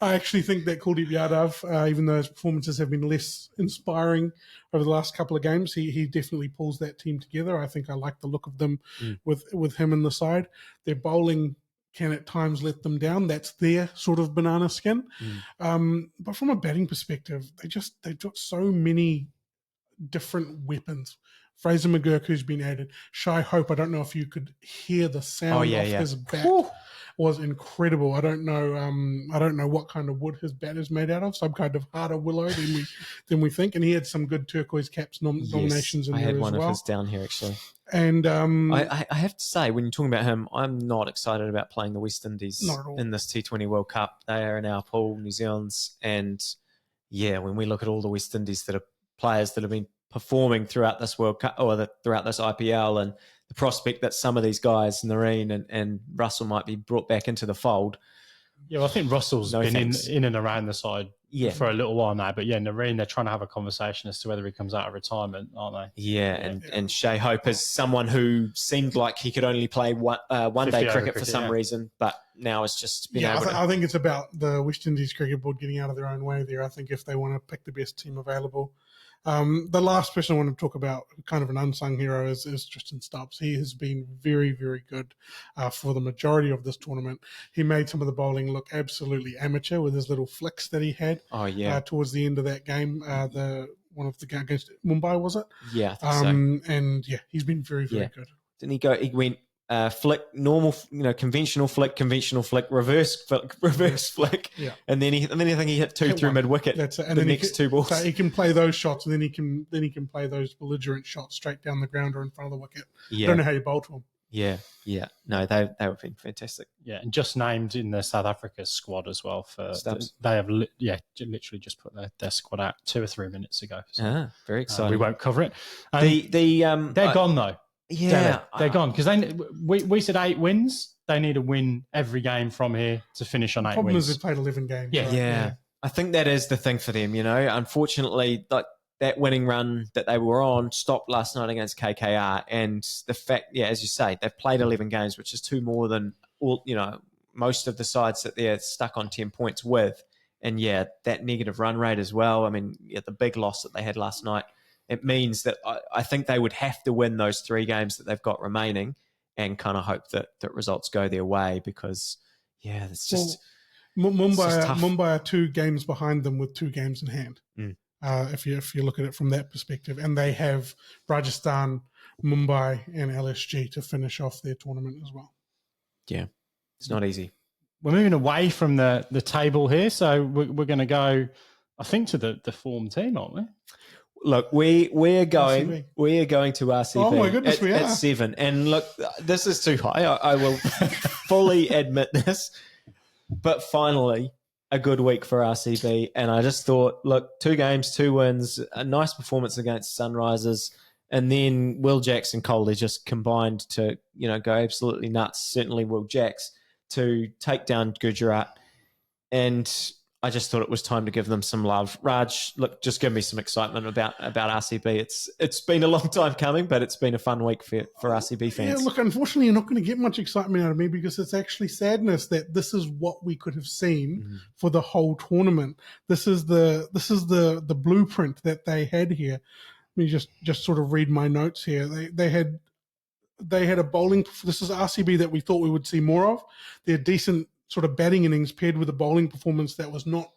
I actually think that Kuldeep Yadav, even though his performances have been less inspiring over the last couple of games, he definitely pulls that team together. I think I like the look of them with him in the side. Their bowling can at times let them down. That's their sort of banana skin. But from a batting perspective, they've got so many different weapons. Fraser McGurk, who's been added. Shy Hope, I don't know if you could hear the sound of his bat. Was incredible. I don't know what kind of wood his bat is made out of. Some kind of harder willow than we think. And he had some good turquoise caps nominations in there as well. I had one of his down here actually. And I have to say, when you're talking about him, I'm not excited about playing the West Indies in this T20 World Cup. They are in our pool, New Zealand's, and when we look at all the West Indies that are players that have been performing throughout this World Cup or throughout this IPL, and the prospect that some of these guys, Nareen and Russell, might be brought back into the fold. Yeah, well, I think Russell's been in and around the side for a little while now. But Nareen, they're trying to have a conversation as to whether he comes out of retirement, aren't they? Yeah, and Shay Hope is someone who seemed like he could only play one-day cricket for some reason, but now it's just been able to... I think it's about the West Indies Cricket Board getting out of their own way there. I think if they want to pick the best team available... the last person I want to talk about, kind of an unsung hero, is Tristan Stubbs. He has been very, very good for the majority of this tournament. He made some of the bowling look absolutely amateur with his little flicks that he had towards the end of that game. One of the game against Mumbai, was it? Yeah, I think so. And he's been very, very good. Didn't he go? He went flick, normal, conventional flick, reverse flick, and then I think he hit two through mid wicket. That's it. And the next two balls. So he can play those shots, and then he can play those belligerent shots straight down the ground or in front of the wicket. I don't know how you bowl to him. Yeah. No, they've been fantastic. Yeah, and just named in the South Africa squad as well. They have literally just put their squad out 2 or 3 minutes ago. So, very exciting. We won't cover it. They're gone though. Yeah, they're gone because we said 8 wins. They need to win every game from here to finish on 8 wins. The problem is they played 11 games. Yeah. I think that is the thing for them. Unfortunately, that winning run that they were on stopped last night against KKR, and the fact, as you say, they've played 11 games, which is 2 more than all most of the sides that they're stuck on 10 points with, and that negative run rate as well. I mean, the big loss that they had last night. It means that I think they would have to win those 3 games that they've got remaining and kind of hope that results go their way because, it's just... Mumbai are 2 games behind them with 2 games in hand, if you look at it from that perspective. And they have Rajasthan, Mumbai and LSG to finish off their tournament as well. Yeah, it's not easy. We're moving away from the table here, so we're going to go, I think, to the form team, aren't we? Look, we're going to RCB. Oh my goodness, we are at 7. And look, this is too high. I will fully admit this. But finally, a good week for RCB. And I just thought, look, 2 games, 2 wins, a nice performance against Sunrisers, and then Will Jacks and Kohli just combined to go absolutely nuts. Certainly Will Jacks to take down Gujarat. And I just thought it was time to give them some love. Raj, look, just give me some excitement about RCB. It's been a long time coming, but it's been a fun week for RCB fans. Yeah, look, unfortunately, you're not going to get much excitement out of me because it's actually sadness that this is what we could have seen for the whole tournament. This is the blueprint that they had here. Let me just sort of read my notes here. They had a bowling. This is RCB that we thought we would see more of. They're decent sort of batting innings paired with a bowling performance that was not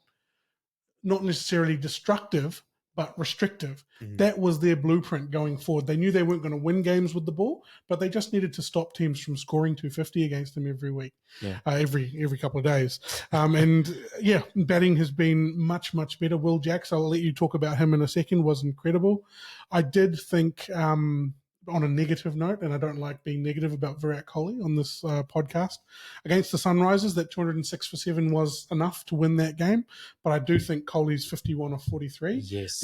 necessarily destructive, but restrictive. That was their blueprint going forward. They knew they weren't going to win games with the ball, but they just needed to stop teams from scoring 250 against them every week, every couple of days. Batting has been much, much better. Will Jacks, I'll let you talk about him in a second, was incredible. I did think... on a negative note, and I don't like being negative about Virat Kohli on this podcast, against the Sunrisers, that 206 for 7 was enough to win that game. But I do think Kohli's 51 of 43. Yes.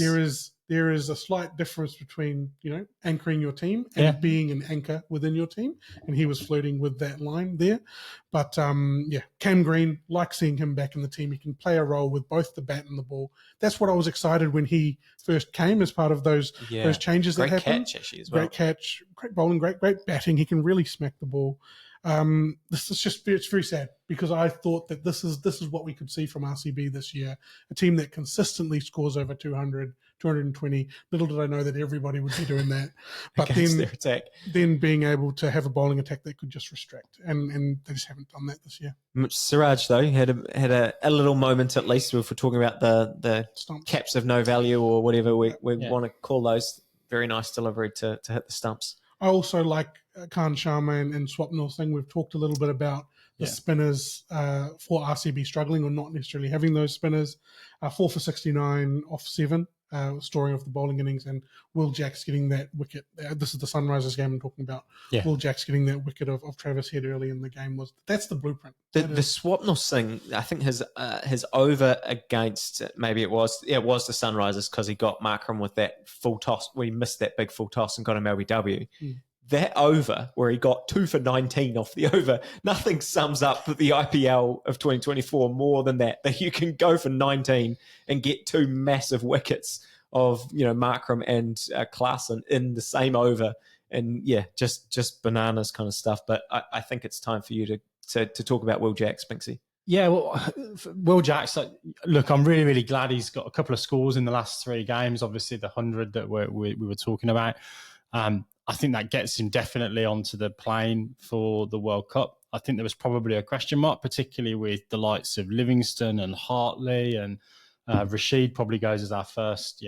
There is a slight difference between, anchoring your team and being an anchor within your team. And he was flirting with that line there. But, Cam Green, like seeing him back in the team. He can play a role with both the bat and the ball. That's what I was excited when he first came as part of those changes that happened. Great catch, actually, as well. Great catch, great bowling, great batting. He can really smack the ball. This is just, it's very sad because I thought that this is what we could see from RCB this year, a team that consistently scores over 200, 220. Little did I know that everybody would be doing that. But then being able to have a bowling attack that could just restrict, and they just haven't done that this year. Siraj, though, had a little moment at least if we're talking about the Stumps. caps of no value or whatever we want to call those. Very nice delivery to hit the stumps. I also like Khan Sharma and Swapnil Singh. We've talked a little bit about the spinners for RCB struggling or not necessarily having those spinners. 4 for 69 off 7, storing off the bowling innings, and Will Jacks getting that wicket. This is the Sunrisers game I'm talking about. Yeah. Will Jacks getting that wicket of Travis Head early in the game. That's the blueprint. The Swapnil Singh, I think his over against, maybe it was the Sunrisers because he got Markram with that full toss. We missed that big full toss and got him LBW. That over where he got 2 for 19 off the over, nothing sums up the IPL of 2024 more than that you can go for 19 and get 2 massive wickets of Markram and Klaasen in the same over, and just bananas kind of stuff. But I think it's time for you to talk about Will Jacks, Binksy. Yeah, well, Will Jacks, look, I'm really, really glad he's got a couple of scores in the last 3 games. Obviously, the 100 that we were talking about. I think that gets him definitely onto the plane for the World Cup. I think there was probably a question mark, particularly with the likes of Livingston and Hartley, and Rashid probably goes as our first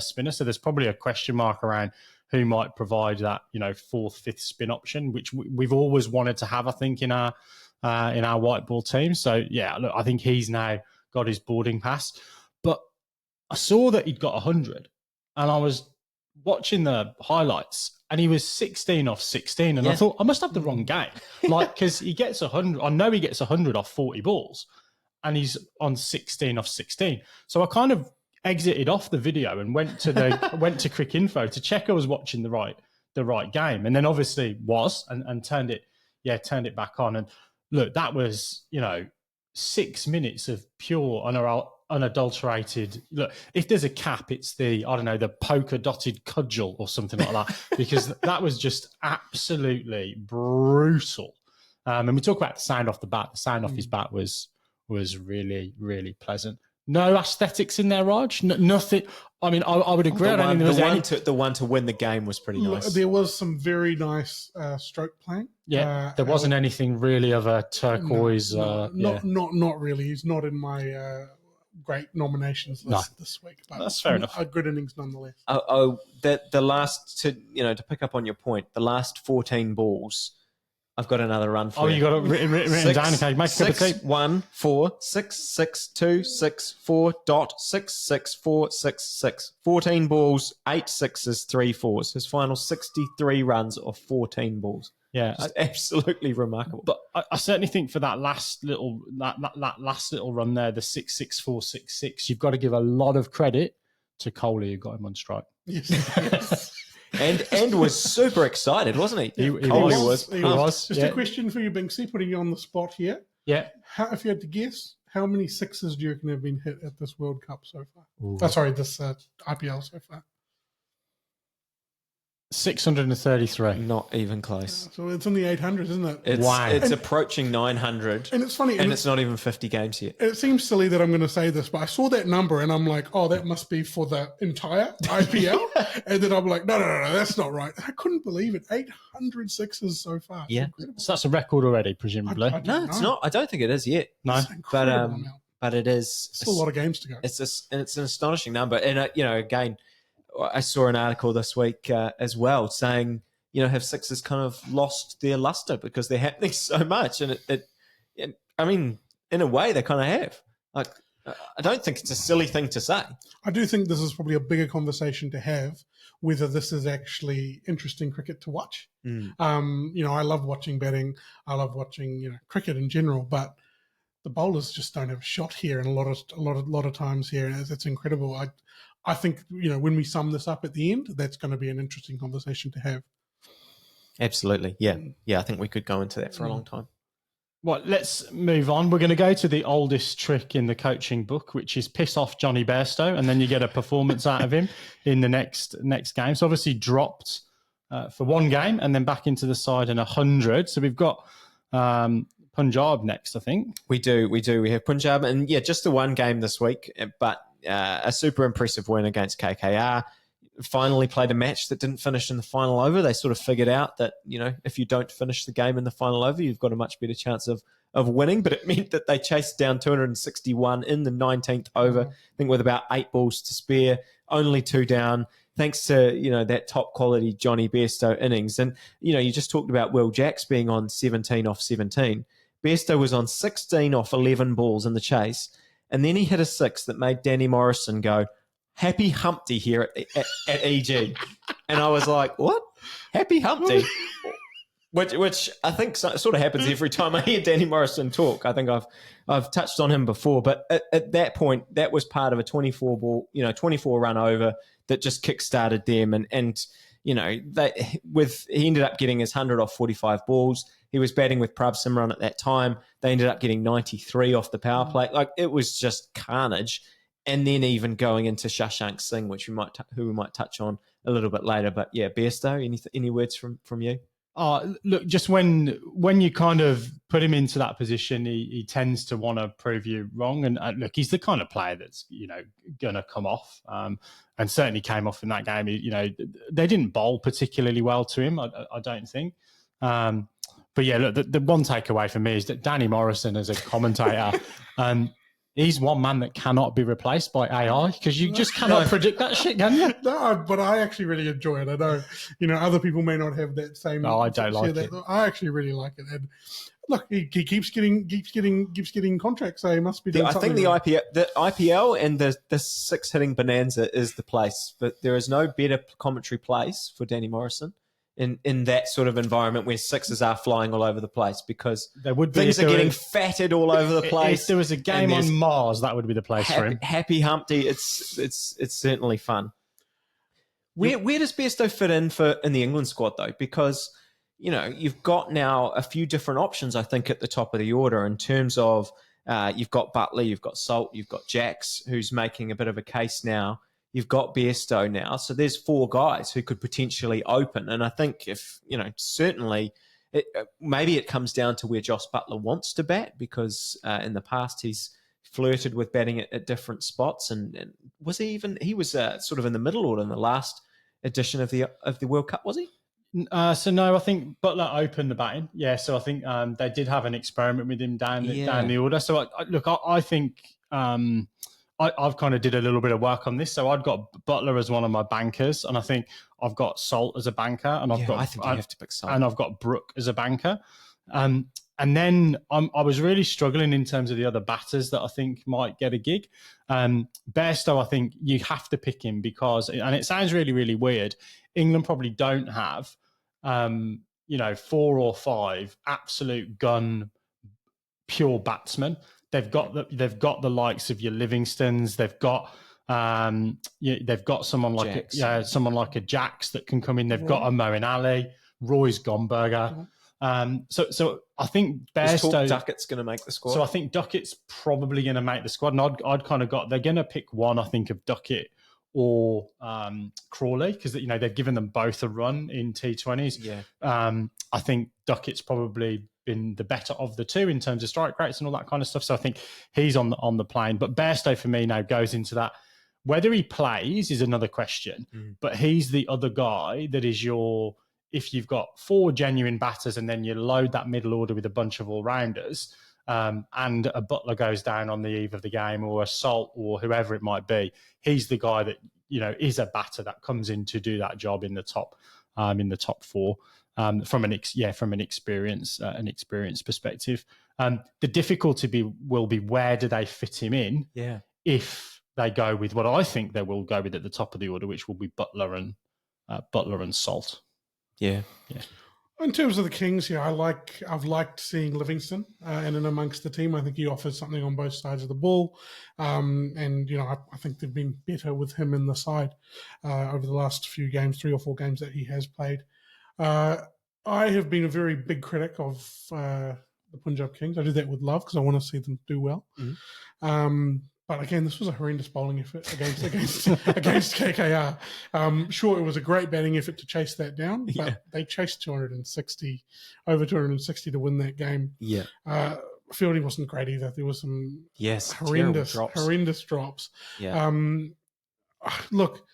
spinner. So there's probably a question mark around who might provide that, 4th, 5th spin option, which we've always wanted to have, I think, in our white ball team. So yeah, look, I think he's now got his boarding pass. But I saw that he'd got 100, and I was watching the highlights, and he was 16 off 16, and I thought I must have the wrong game, because he gets 100. I know he gets 100 off 40 balls, and he's on 16 off 16. So I kind of exited off the video and went to Crick Info to check I was watching the right game, and then obviously and turned it back on, and look, that was 6 minutes of pure unadulterated. Look, if there's a cap, it's the polka dotted cudgel or something like that, because that was just absolutely brutal. And we talk about the sound off the bat. The sound off his bat was really, really pleasant. No aesthetics in there, Raj. Nothing. I mean, I would agree. The one to win the game was pretty nice. There was some very nice stroke playing. Yeah, there wasn't anything really of a turquoise. Not really. He's not in my great nominations list this week. But that's fair enough. A good innings nonetheless. The last to pick up on your point, the last 14 balls. I've got another run for you. You got it written down. Okay, make a cup of tea. 1 4 6 6 2 6 4 dot 6 6 4 6 6. 14 balls, 8 sixes, 3 fours. His final 63 runs of 14 balls. Yeah, just absolutely remarkable. But I certainly think for that last little run there, the 6 6 4 6 6, you've got to give a lot of credit to Kohli, who got him on strike. Yes. And was super excited, wasn't he? He was. Just a question for you, Binksy, putting you on the spot here. Yeah. If you had to guess, how many sixes do you reckon have been hit at this World Cup so far? This IPL so far. 633. Not even close. So it's in the 800s, isn't it? It's approaching 900. And it's funny. And it's not even 50 games yet. It seems silly that I'm going to say this, but I saw that number and I'm like, oh, that must be for the entire IPL. And then I'm like, no, that's not right. I couldn't believe it. 800 sixes so far. Yeah. So that's a record already, presumably. No, it's not. I don't think it is yet. No. But it is. Still a lot of games to go. It's an astonishing number. And, again, I saw an article this week as well saying, have sixes kind of lost their luster because they're happening so much? And I mean, in a way, they kind of have. Like, I don't think it's a silly thing to say. I do think this is probably a bigger conversation to have, whether this is actually interesting cricket to watch. I love watching batting. I love watching, cricket in general, but the bowlers just don't have a shot here, and a lot of times here, and it's incredible. I think, when we sum this up at the end, that's going to be an interesting conversation to have. Absolutely. Yeah. I think we could go into that for a long time. Well, let's move on. We're going to go to the oldest trick in the coaching book, which is piss off Johnny Bairstow, and then you get a performance out of him in the next game. So obviously dropped for one game and then back into the side in 100. So we've got Punjab next, I think. We do. We have Punjab, and just the one game this week, but a super impressive win against KKR. Finally played a match that didn't finish in the final over. They sort of figured out that, if you don't finish the game in the final over, you've got a much better chance of winning. But it meant that they chased down 261 in the 19th over, I think with about 8 balls to spare, only 2 down, thanks to, that top quality Johnny Bairstow innings. And, you just talked about Will Jacks being on 17 off 17. Bairstow was on 16 off 11 balls in the chase. And then he hit a 6 that made Danny Morrison go, "Happy Humpty here at EG." And I was like, what? Happy Humpty? Which I think sort of happens every time I hear Danny Morrison talk. I think I've touched on him before, but at that point, that was part of a 24 run over that just kick-started them. And he ended up getting his 100 off 45 balls. He was batting with Prabhsimran at that time. They ended up getting 93 off the power play. Like, it was just carnage. And then even going into Shashank Singh, which who we might touch on a little bit later. But yeah, Bairstow, any words from you? Look, just when you kind of put him into that position, he tends to want to prove you wrong. And look, he's the kind of player that's going to come off, and certainly came off in that game. They didn't bowl particularly well to him, I don't think. But yeah, look, the one takeaway for me is that Danny Morrison as a commentator. He's one man that cannot be replaced by AI, because you just cannot predict that shit, can you? No, but I actually really enjoy it. I know, other people may not have that same. No, I don't like it. I actually really like it. And look, he keeps getting contracts, so he must be doing something. I think the IPL and the 6-hitting bonanza is the place, but there is no better commentary place for Danny Morrison in that sort of environment where sixes are flying all over the place, because things are getting fatted all over the place. If there was a game on Mars, that would be the place for him. Happy Humpty, it's certainly fun. Where does Bairstow fit in the England squad though? Because you've got now a few different options, I think, at the top of the order in terms of you've got Buttler, you've got Salt, you've got Jacks, who's making a bit of a case now. You've got Bairstow now. So there's 4 guys who could potentially open. And I think certainly maybe it comes down to where Joss Buttler wants to bat, because in the past he's flirted with batting at different spots. And he was sort of in the middle order in the last edition of the World Cup, was he? So no, I think Buttler opened the batting. Yeah, so I think they did have an experiment with him down the order. So I think I've kind of did a little bit of work on this. So I've got Buttler as one of my bankers, and I think I've got Salt as a banker, and I think you have to pick Salt, and I've got Brook as a banker. And then I was really struggling in terms of the other batters that I think might get a gig. Bairstow, I think you have to pick him because, and it sounds really, really weird, England probably don't have 4 or 5 absolute gun pure batsmen. They've got the likes of your Livingstons. They've got someone like a Jacks that can come in. They've got a Moeen Ali, Roy's Gomberger. So I think Bairstow, Duckett's going to make the squad. So I think Duckett's probably going to make the squad, and I'd kind of they're going to pick one, I think, of Duckett or Crawley, because they've given them both a run in T20s. Yeah. I think Duckett's probably been the better of the two in terms of strike rates and all that kind of stuff. So I think he's on the plane. But Bairstow for me now goes into that. Whether he plays is another question, but he's the other guy that is if you've got 4 genuine batters and then you load that middle order with a bunch of all-rounders, and a Buttler goes down on the eve of the game, or a Salt or whoever it might be, he's the guy that, is a batter that comes in to do that job in the top 4. From an experience perspective. The difficulty will be where do they fit him in? Yeah. If they go with what I think they will go with at the top of the order, which will be Buttler and Salt. Yeah. In terms of the Kings, I've liked seeing Livingston in and amongst the team. I think he offers something on both sides of the ball, and I think they've been better with him in the side over the last few games, 3 or 4 games that he has played. I have been a very big critic of the Punjab Kings. I do that with love because I want to see them do well. But again, this was a horrendous bowling effort against KKR. Sure, it was a great batting effort to chase that down, but they chased over 260 to win that game. Yeah. Fielding wasn't great either. There was some horrendous drops. Yeah. Look,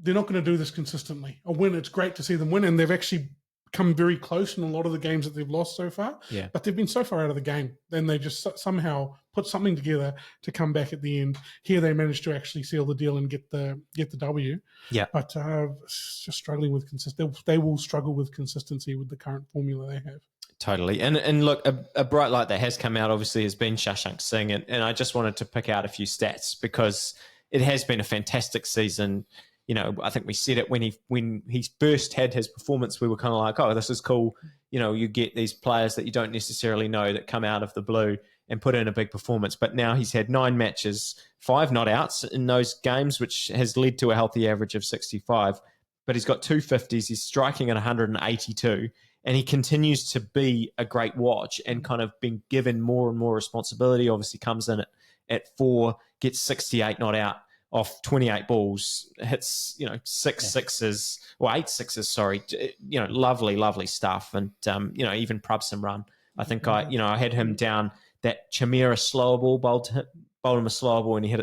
they're not going to do this consistently. A win, it's great to see them win, and they've actually come very close in a lot of the games that they've lost so far. Yeah. But they've been so far out of the game. Then they just somehow put something together to come back at the end. Here they managed to actually seal the deal and get the W. Yeah. But just struggling with consistency. They will struggle with consistency with the current formula they have. Totally. And look, a bright light that has come out obviously has been Shashank Singh. And I just wanted to pick out a few stats because it has been a fantastic season. You know, I think we said it when he first had his performance, we were kind of like, oh, this is cool. You know, you get these players that you don't necessarily know that come out of the blue and put in a big performance. But now he's had 9 matches, 5 not outs in those games, which has led to a healthy average of 65. But he's got 250s. He's striking at 182. And he continues to be a great watch and kind of been given more and more responsibility. Obviously comes in at 4, gets 68 not out off 28 balls, hits, 6 sixes, or 8 sixes, sorry. Lovely stuff. And, even Prabhsimran, I think I had him down that Chamira slower ball, bowled him a slower ball and he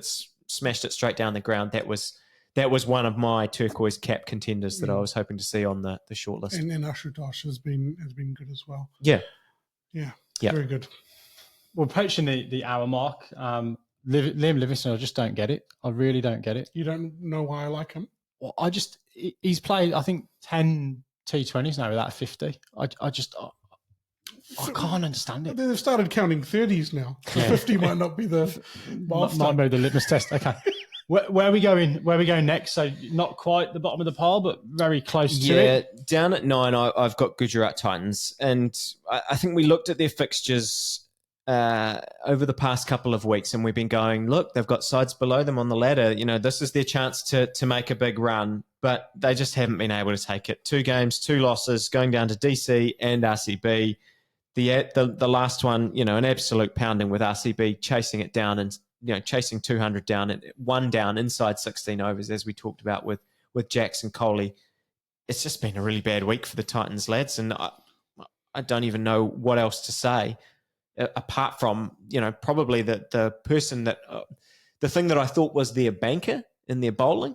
smashed it straight down the ground. That was one of my turquoise cap contenders that I was hoping to see on the shortlist. And Ashutosh has been good as well. Yeah. Yeah. Very good. Well, approaching the hour mark, Liam Livingstone, I just don't get it. I really don't get it. You don't know why I like him? Well, he's played, I think, 10 T20s now without 50. I can't understand it. They've started counting 30s now. So 50 might not be the might be the litmus test. Okay. Where are we going? Where are we going next? So not quite the bottom of the pile, but very close to it. Yeah, down at 9, I've got Gujarat Titans. And I think we looked at their fixtures over the past couple of weeks and we've been going, look, they've got sides below them on the ladder. This is their chance to make a big run, but they just haven't been able to take it. 2 games, 2 losses, going down to DC and RCB. The last one, an absolute pounding with RCB, chasing it down and chasing 200 down and 1 down inside 16 overs, as we talked about with Jackson Coley. It's just been a really bad week for the Titans, lads, and I don't even know what else to say apart from probably the person that the thing that I thought was their banker in their bowling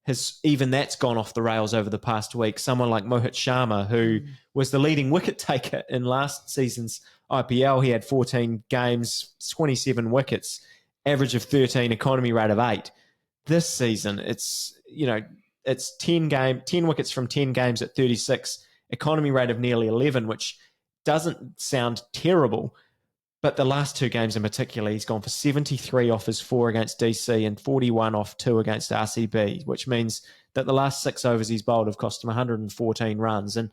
that's gone off the rails over the past week. Someone like Mohit Sharma, who was the leading wicket taker in last season's IPL. He had 14 games, 27 wickets, average of 13, economy rate of 8. This season, it's 10 wickets from 10 games at 36, economy rate of nearly 11, which doesn't sound terrible. But the last 2 games in particular, he's gone for 73 off his 4 against DC and 41 off 2 against RCB, which means that the last 6 overs he's bowled have cost him 114 runs. And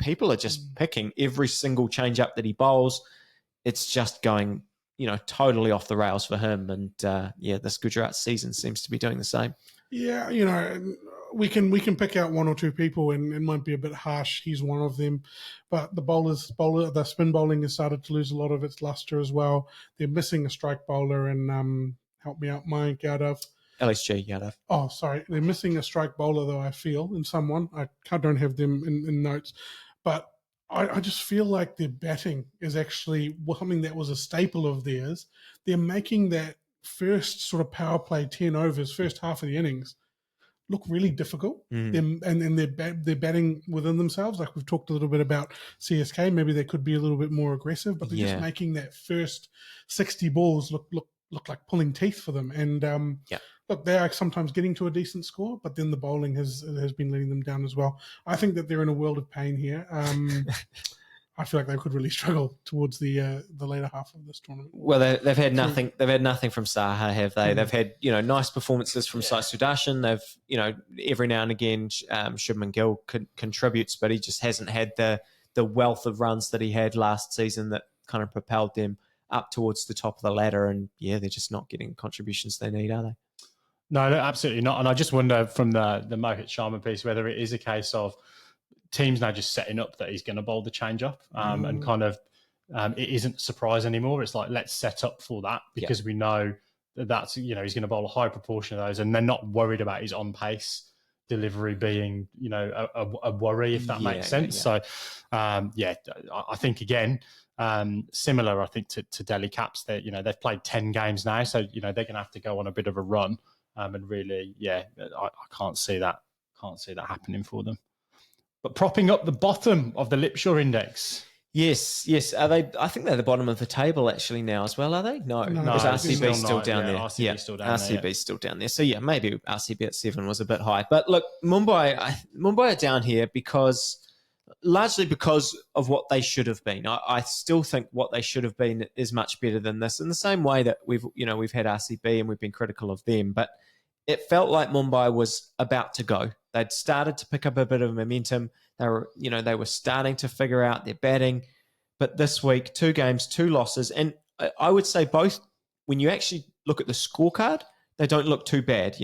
people are just picking every single change-up that he bowls. It's just going, totally off the rails for him. And, this Gujarat season seems to be doing the same. Yeah, we can pick out 1 or 2 people, and it might be a bit harsh. He's one of them, but the spin bowling has started to lose a lot of its luster as well. They're missing a strike bowler, and help me out, Mike Yadav. LSG Yadav. Oh, sorry, they're missing a strike bowler though. I feel in someone I don't have them in notes, but I just feel like their batting is actually something that was a staple of theirs. They're making that first sort of power play 10 overs, first half of the innings, look really difficult. And they're batting within themselves. Like we've talked a little bit about CSK, maybe they could be a little bit more aggressive, but they're just making that first 60 balls look like pulling teeth for them. And look, they are sometimes getting to a decent score, but then the bowling has been letting them down as well. I think that they're in a world of pain here. I feel like they could really struggle towards the later half of this tournament. Well, they've had nothing. They've had nothing from Saha, have they? They've had nice performances from Sai Sudarshan. They've every now and again Shubman Gill contributes, but he just hasn't had the wealth of runs that he had last season that kind of propelled them up towards the top of the ladder. And they're just not getting contributions they need, are they? No, absolutely not. And I just wonder from the Mohit Sharma piece whether it is a case of teams now just setting up that he's going to bowl the change up and kind of it isn't a surprise anymore. It's like, let's set up for that because we know that's, he's going to bowl a high proportion of those, and they're not worried about his on-pace delivery being, a worry, if that makes sense. So, I think, again, similar, I think, to Delhi Caps, that, they've played 10 games now, so, they're going to have to go on a bit of a run. And really, I can't see that happening for them. But propping up the bottom of the Lipshaw Index. Yes. Are they? I think they're the bottom of the table actually now as well. Are they? No. Is RCB still down there? RCB's still down there. RCB's still down there. So maybe RCB at 7 was a bit high. But look, Mumbai are down here largely because of what they should have been. I still think what they should have been is much better than this. In the same way that we've had RCB and we've been critical of them, but it felt like Mumbai was about to go. They'd started to pick up a bit of momentum. They were starting to figure out their batting. But this week, 2 games, 2 losses. And I would say both, when you actually look at the scorecard, they don't look too bad.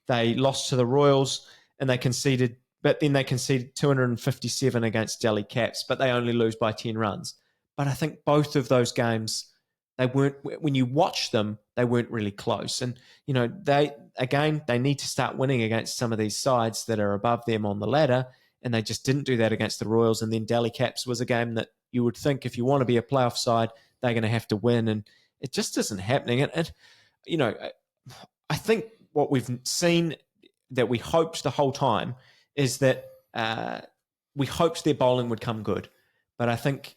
They lost to the Royals and they conceded 257 against Delhi Caps, but they only lose by 10 runs. But I think both of those games, when you watch them, they weren't really close. And, they need to start winning against some of these sides that are above them on the ladder. And they just didn't do that against the Royals. And then Delhi Caps was a game that you would think, if you want to be a playoff side, they're going to have to win. And it just isn't happening. And I think what we've seen that we hoped the whole time is that we hoped their bowling would come good. But I think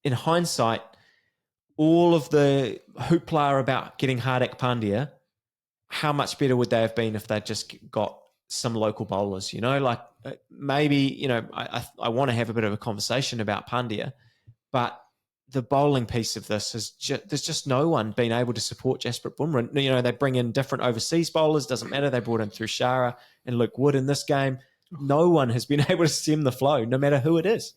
in hindsight, all of the hoopla about getting Hardik Pandya, how much better would they have been if they'd just got some local bowlers, maybe, I want to have a bit of a conversation about Pandya, but the bowling piece of this is there's just no one been able to support Jasprit Bumrah. They bring in different overseas bowlers, doesn't matter. They brought in Thushara and Luke Wood in this game. No one has been able to stem the flow, no matter who it is.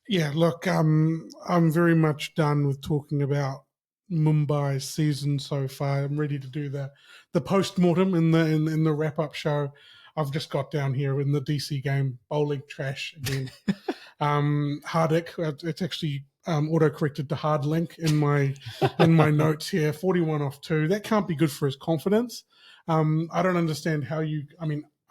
Yeah, look, I'm very much done with talking about Mumbai's season so far. I'm ready to do the post-mortem in the wrap-up show. I've just got down here in the DC game, bowling trash again. Hardik, it's actually auto-corrected to Hardlink in my notes here. 41 off 2. That can't be good for his confidence. I don't understand how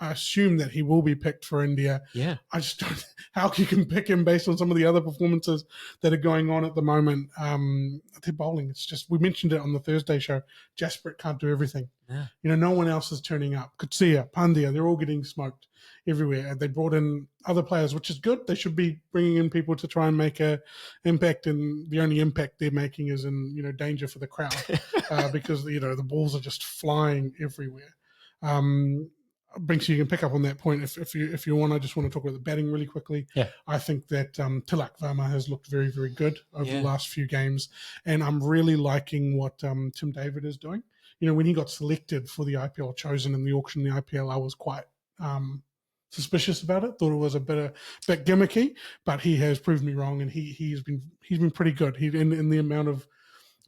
I assume that he will be picked for India. Yeah. I just don't how you can pick him based on some of the other performances that are going on at the moment. Their bowling, it's just, we mentioned it on the Thursday show, Jasprit can't do everything. Yeah. No one else is turning up. Kutsia, Pandya, they're all getting smoked everywhere. They brought in other players, which is good. They should be bringing in people to try and make an impact, and the only impact they're making is in, danger for the crowd because, the balls are just flying everywhere. Binksy, you can pick up on that point if you want. I just want to talk about the batting really quickly. Yeah. I think that Tilak Verma has looked very, very good over the last few games, and I'm really liking what Tim David is doing. When he got selected for the IPL, chosen in the auction in the IPL, I was quite suspicious about it. Thought it was a bit gimmicky, but he has proved me wrong, and he's been pretty good. He in the amount of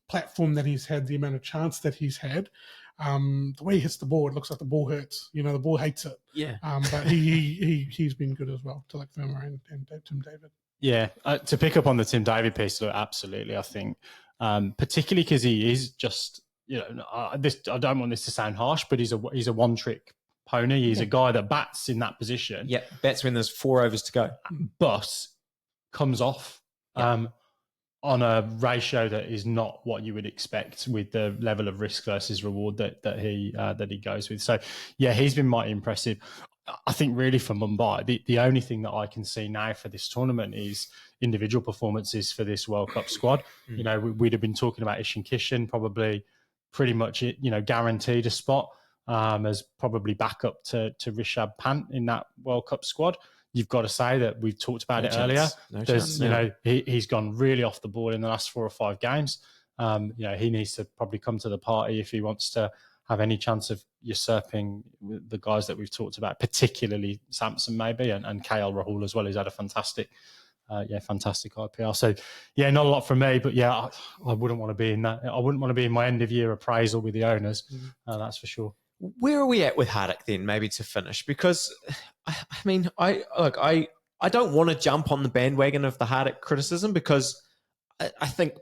platform that he's had, the amount of chance that he's had. The way he hits the ball, it looks like the ball hurts. The ball hates it. Yeah. But he's been good as well, to like Verma and Tim David. Yeah. To pick up on the Tim David piece, absolutely. I think, particularly because he is just, I don't want this to sound harsh, but he's a one-trick pony. He's a guy that bats in that position. Yeah, bats when there's 4 overs to go, but comes off. On a ratio that is not what you would expect with the level of risk versus reward that he goes with. So, he's been mighty impressive. I think really for Mumbai, the only thing that I can see now for this tournament is individual performances for this World Cup squad. We'd have been talking about Ishan Kishan, probably pretty much guaranteed a spot as probably backup to Rishabh Pant in that World Cup squad. You've got to say that we've talked about it earlier. He's gone really off the board in the last 4 or 5 games. He needs to probably come to the party if he wants to have any chance of usurping the guys that we've talked about, particularly Samson maybe and KL Rahul as well. He's had a fantastic IPL. So not a lot from me, but I wouldn't want to be in that. I wouldn't want to be in my end of year appraisal with the owners. That's for sure. Where are we at with Hardik then, maybe to finish? Because, I don't want to jump on the bandwagon of the Hardik criticism because I think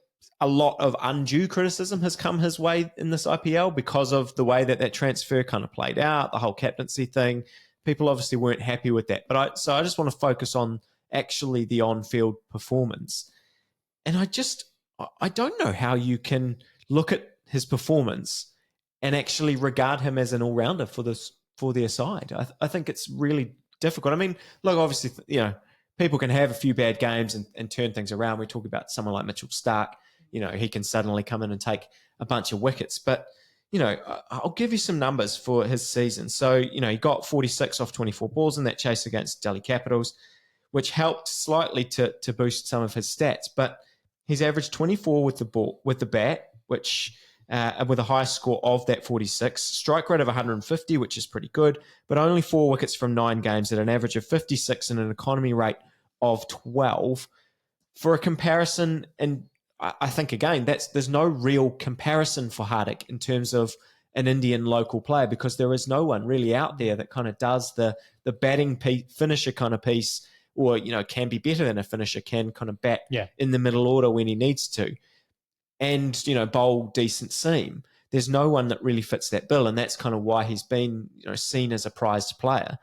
a lot of undue criticism has come his way in this IPL because of the way that transfer kind of played out, the whole captaincy thing. People obviously weren't happy with that. So I just want to focus on actually the on-field performance. And I don't know how you can look at his performance and actually regard him as an all-rounder for their side. I think it's really difficult. I mean, look, obviously, people can have a few bad games and turn things around. We talk about someone like Mitchell Starc. He can suddenly come in and take a bunch of wickets. But, I'll give you some numbers for his season. So, he got 46 off 24 balls in that chase against Delhi Capitals, which helped slightly to boost some of his stats. But he's averaged 24 with the bat, which with a high score of that 46, strike rate of 150, which is pretty good, but only 4 wickets from 9 games at an average of 56 and an economy rate of 12. For a comparison, and I think, again, there's no real comparison for Hardik in terms of an Indian local player, because there is no one really out there that kind of does the batting finisher kind of piece, or, can be better than a finisher, can kind of bat in the middle order when he needs to, and, bowl decent seam. There's no one that really fits that bill, and that's kind of why he's been, seen as a prized player.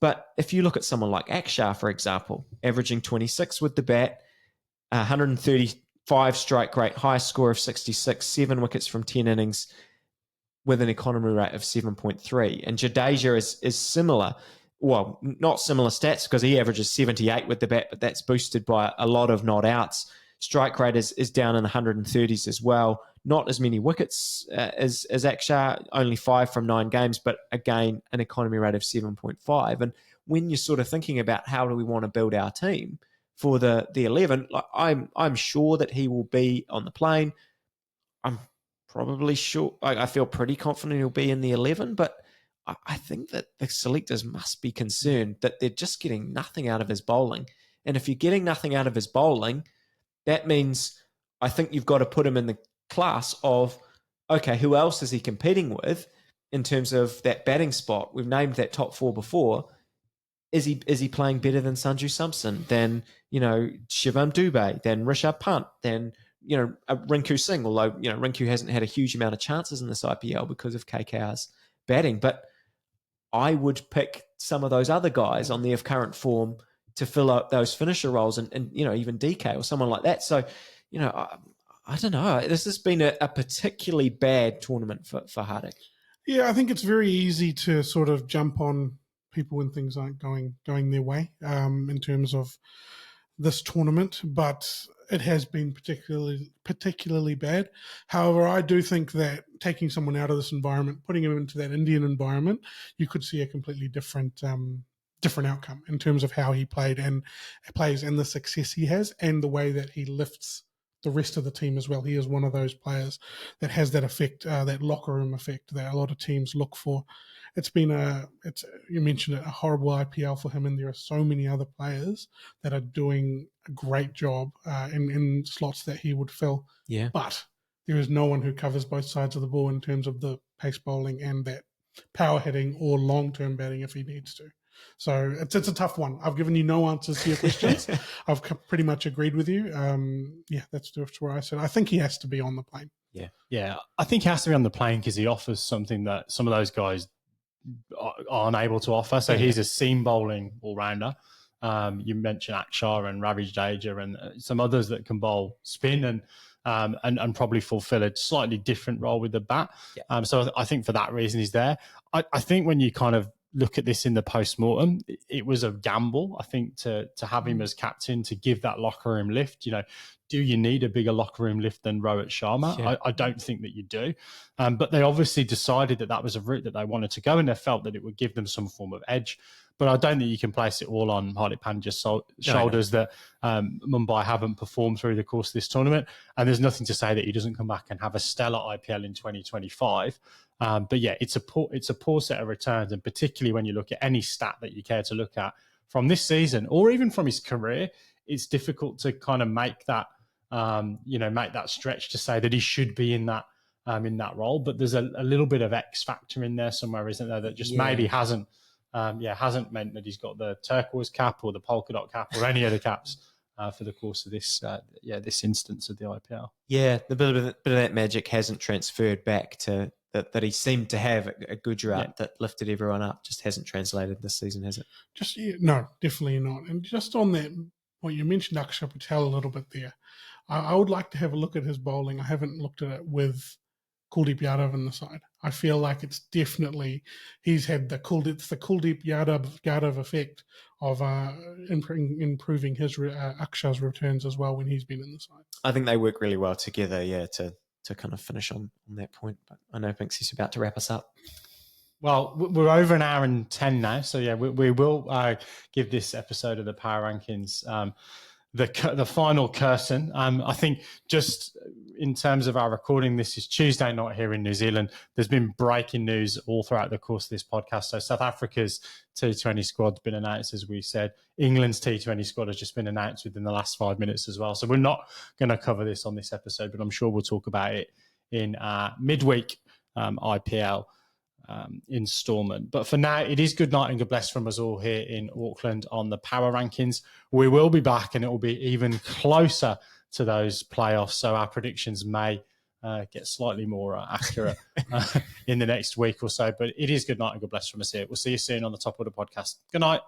But if you look at someone like Akshar, for example, averaging 26 with the bat, 135 strike rate, high score of 66, 7 wickets from 10 innings with an economy rate of 7.3. And Jadeja is similar. Well, not similar stats, because he averages 78 with the bat, but that's boosted by a lot of not outs. Strike rate is down in the 130s as well. Not as many wickets as Akshar, only 5 from 9 games, but again, an economy rate of 7.5. And when you're sort of thinking about how do we want to build our team for the 11, I'm sure that he will be on the plane. I'm probably sure, I feel pretty confident he'll be in the 11, but I think that the selectors must be concerned that they're just getting nothing out of his bowling. And if you're getting nothing out of his bowling, that means I think you've got to put him in the class of, okay, who else is he competing with in terms of that batting spot? We've named that top 4 before. Is he playing better than Sanju Samson, than, Shivam Dubey, than Rishabh Pant, than, Rinku Singh, although, Rinku hasn't had a huge amount of chances in this IPL because of KKR's batting. But I would pick some of those other guys on their current form to fill out those finisher roles, and even DK or someone like that. So, I don't know. This has been a particularly bad tournament for Hardik. Yeah, I think it's very easy to sort of jump on people when things aren't going their way in terms of this tournament, but it has been particularly bad. However, I do think that taking someone out of this environment, putting him into that Indian environment, you could see a completely different outcome in terms of how he plays and the success he has, and the way that he lifts the rest of the team as well. He is one of those players that has that effect, that locker room effect that a lot of teams look for. It's been you mentioned it, a horrible IPL for him, and there are so many other players that are doing a great job in slots that he would fill. Yeah. But there is no one who covers both sides of the ball in terms of the pace bowling and that power hitting or long-term batting if he needs to. So it's a tough one. I've given you no answers to your questions. I've pretty much agreed with you. That's where I said I think he has to be on the plane. Yeah. I think he has to be on the plane because he offers something that some of those guys are unable to offer. So he's a seam bowling all-rounder. You mentioned Akshar and Ravi Jadeja and some others that can bowl spin and probably fulfill a slightly different role with the bat. Yeah. So I think for that reason he's there. I think when you kind of look at this in the post-mortem, it was a gamble, I think, to have him as captain, to give that locker room lift. Do you need a bigger locker room lift than Rohit Sharma? Yeah. I don't think that you do. But they obviously decided that was a route that they wanted to go, and they felt that it would give them some form of edge. But I don't think you can place it all on Hardik Pandya's shoulders that Mumbai haven't performed through the course of this tournament. And there's nothing to say that he doesn't come back and have a stellar IPL in 2025. But yeah, it's a poor set of returns, and particularly when you look at any stat that you care to look at from this season or even from his career, it's difficult to kind of make that stretch to say that he should be in that role. But there's a little bit of X factor in there somewhere, isn't there? That just maybe hasn't meant that he's got the turquoise cap or the polka dot cap or any of the caps for the course of this instance of the IPL. Yeah, the bit of that magic hasn't transferred back to that he seemed to have a Gujarat that lifted everyone up. Just hasn't translated this season, has it? No, definitely not. And just on that, you mentioned Akshar Patel a little bit there. I would like to have a look at his bowling. I haven't looked at it with Kuldeep Yadav on the side. I feel like it's definitely he's had the Kuldeep Yadav effect of improving his Akshar's returns as well when he's been in the side. I think they work really well together, to kind of finish on that point. But I know Binksy's about to wrap us up. Well, we're over an hour and 10 now. So, we will give this episode of the Power Rankings the final curtain. I think just in terms of our recording, this is Tuesday night here in New Zealand. There's been breaking news all throughout the course of this podcast. So South Africa's T20 squad's been announced, as we said. England's T20 squad has just been announced within the last 5 minutes as well. So we're not going to cover this on this episode, but I'm sure we'll talk about it in midweek IPL installment. But for now, it is good night and good bless from us all here in Auckland on the Power Rankings. We will be back and it will be even closer to those playoffs, so our predictions may get slightly more accurate in the next week or so. But it is good night and good bless from us here. We'll see you soon on the Top Order podcast. Good night.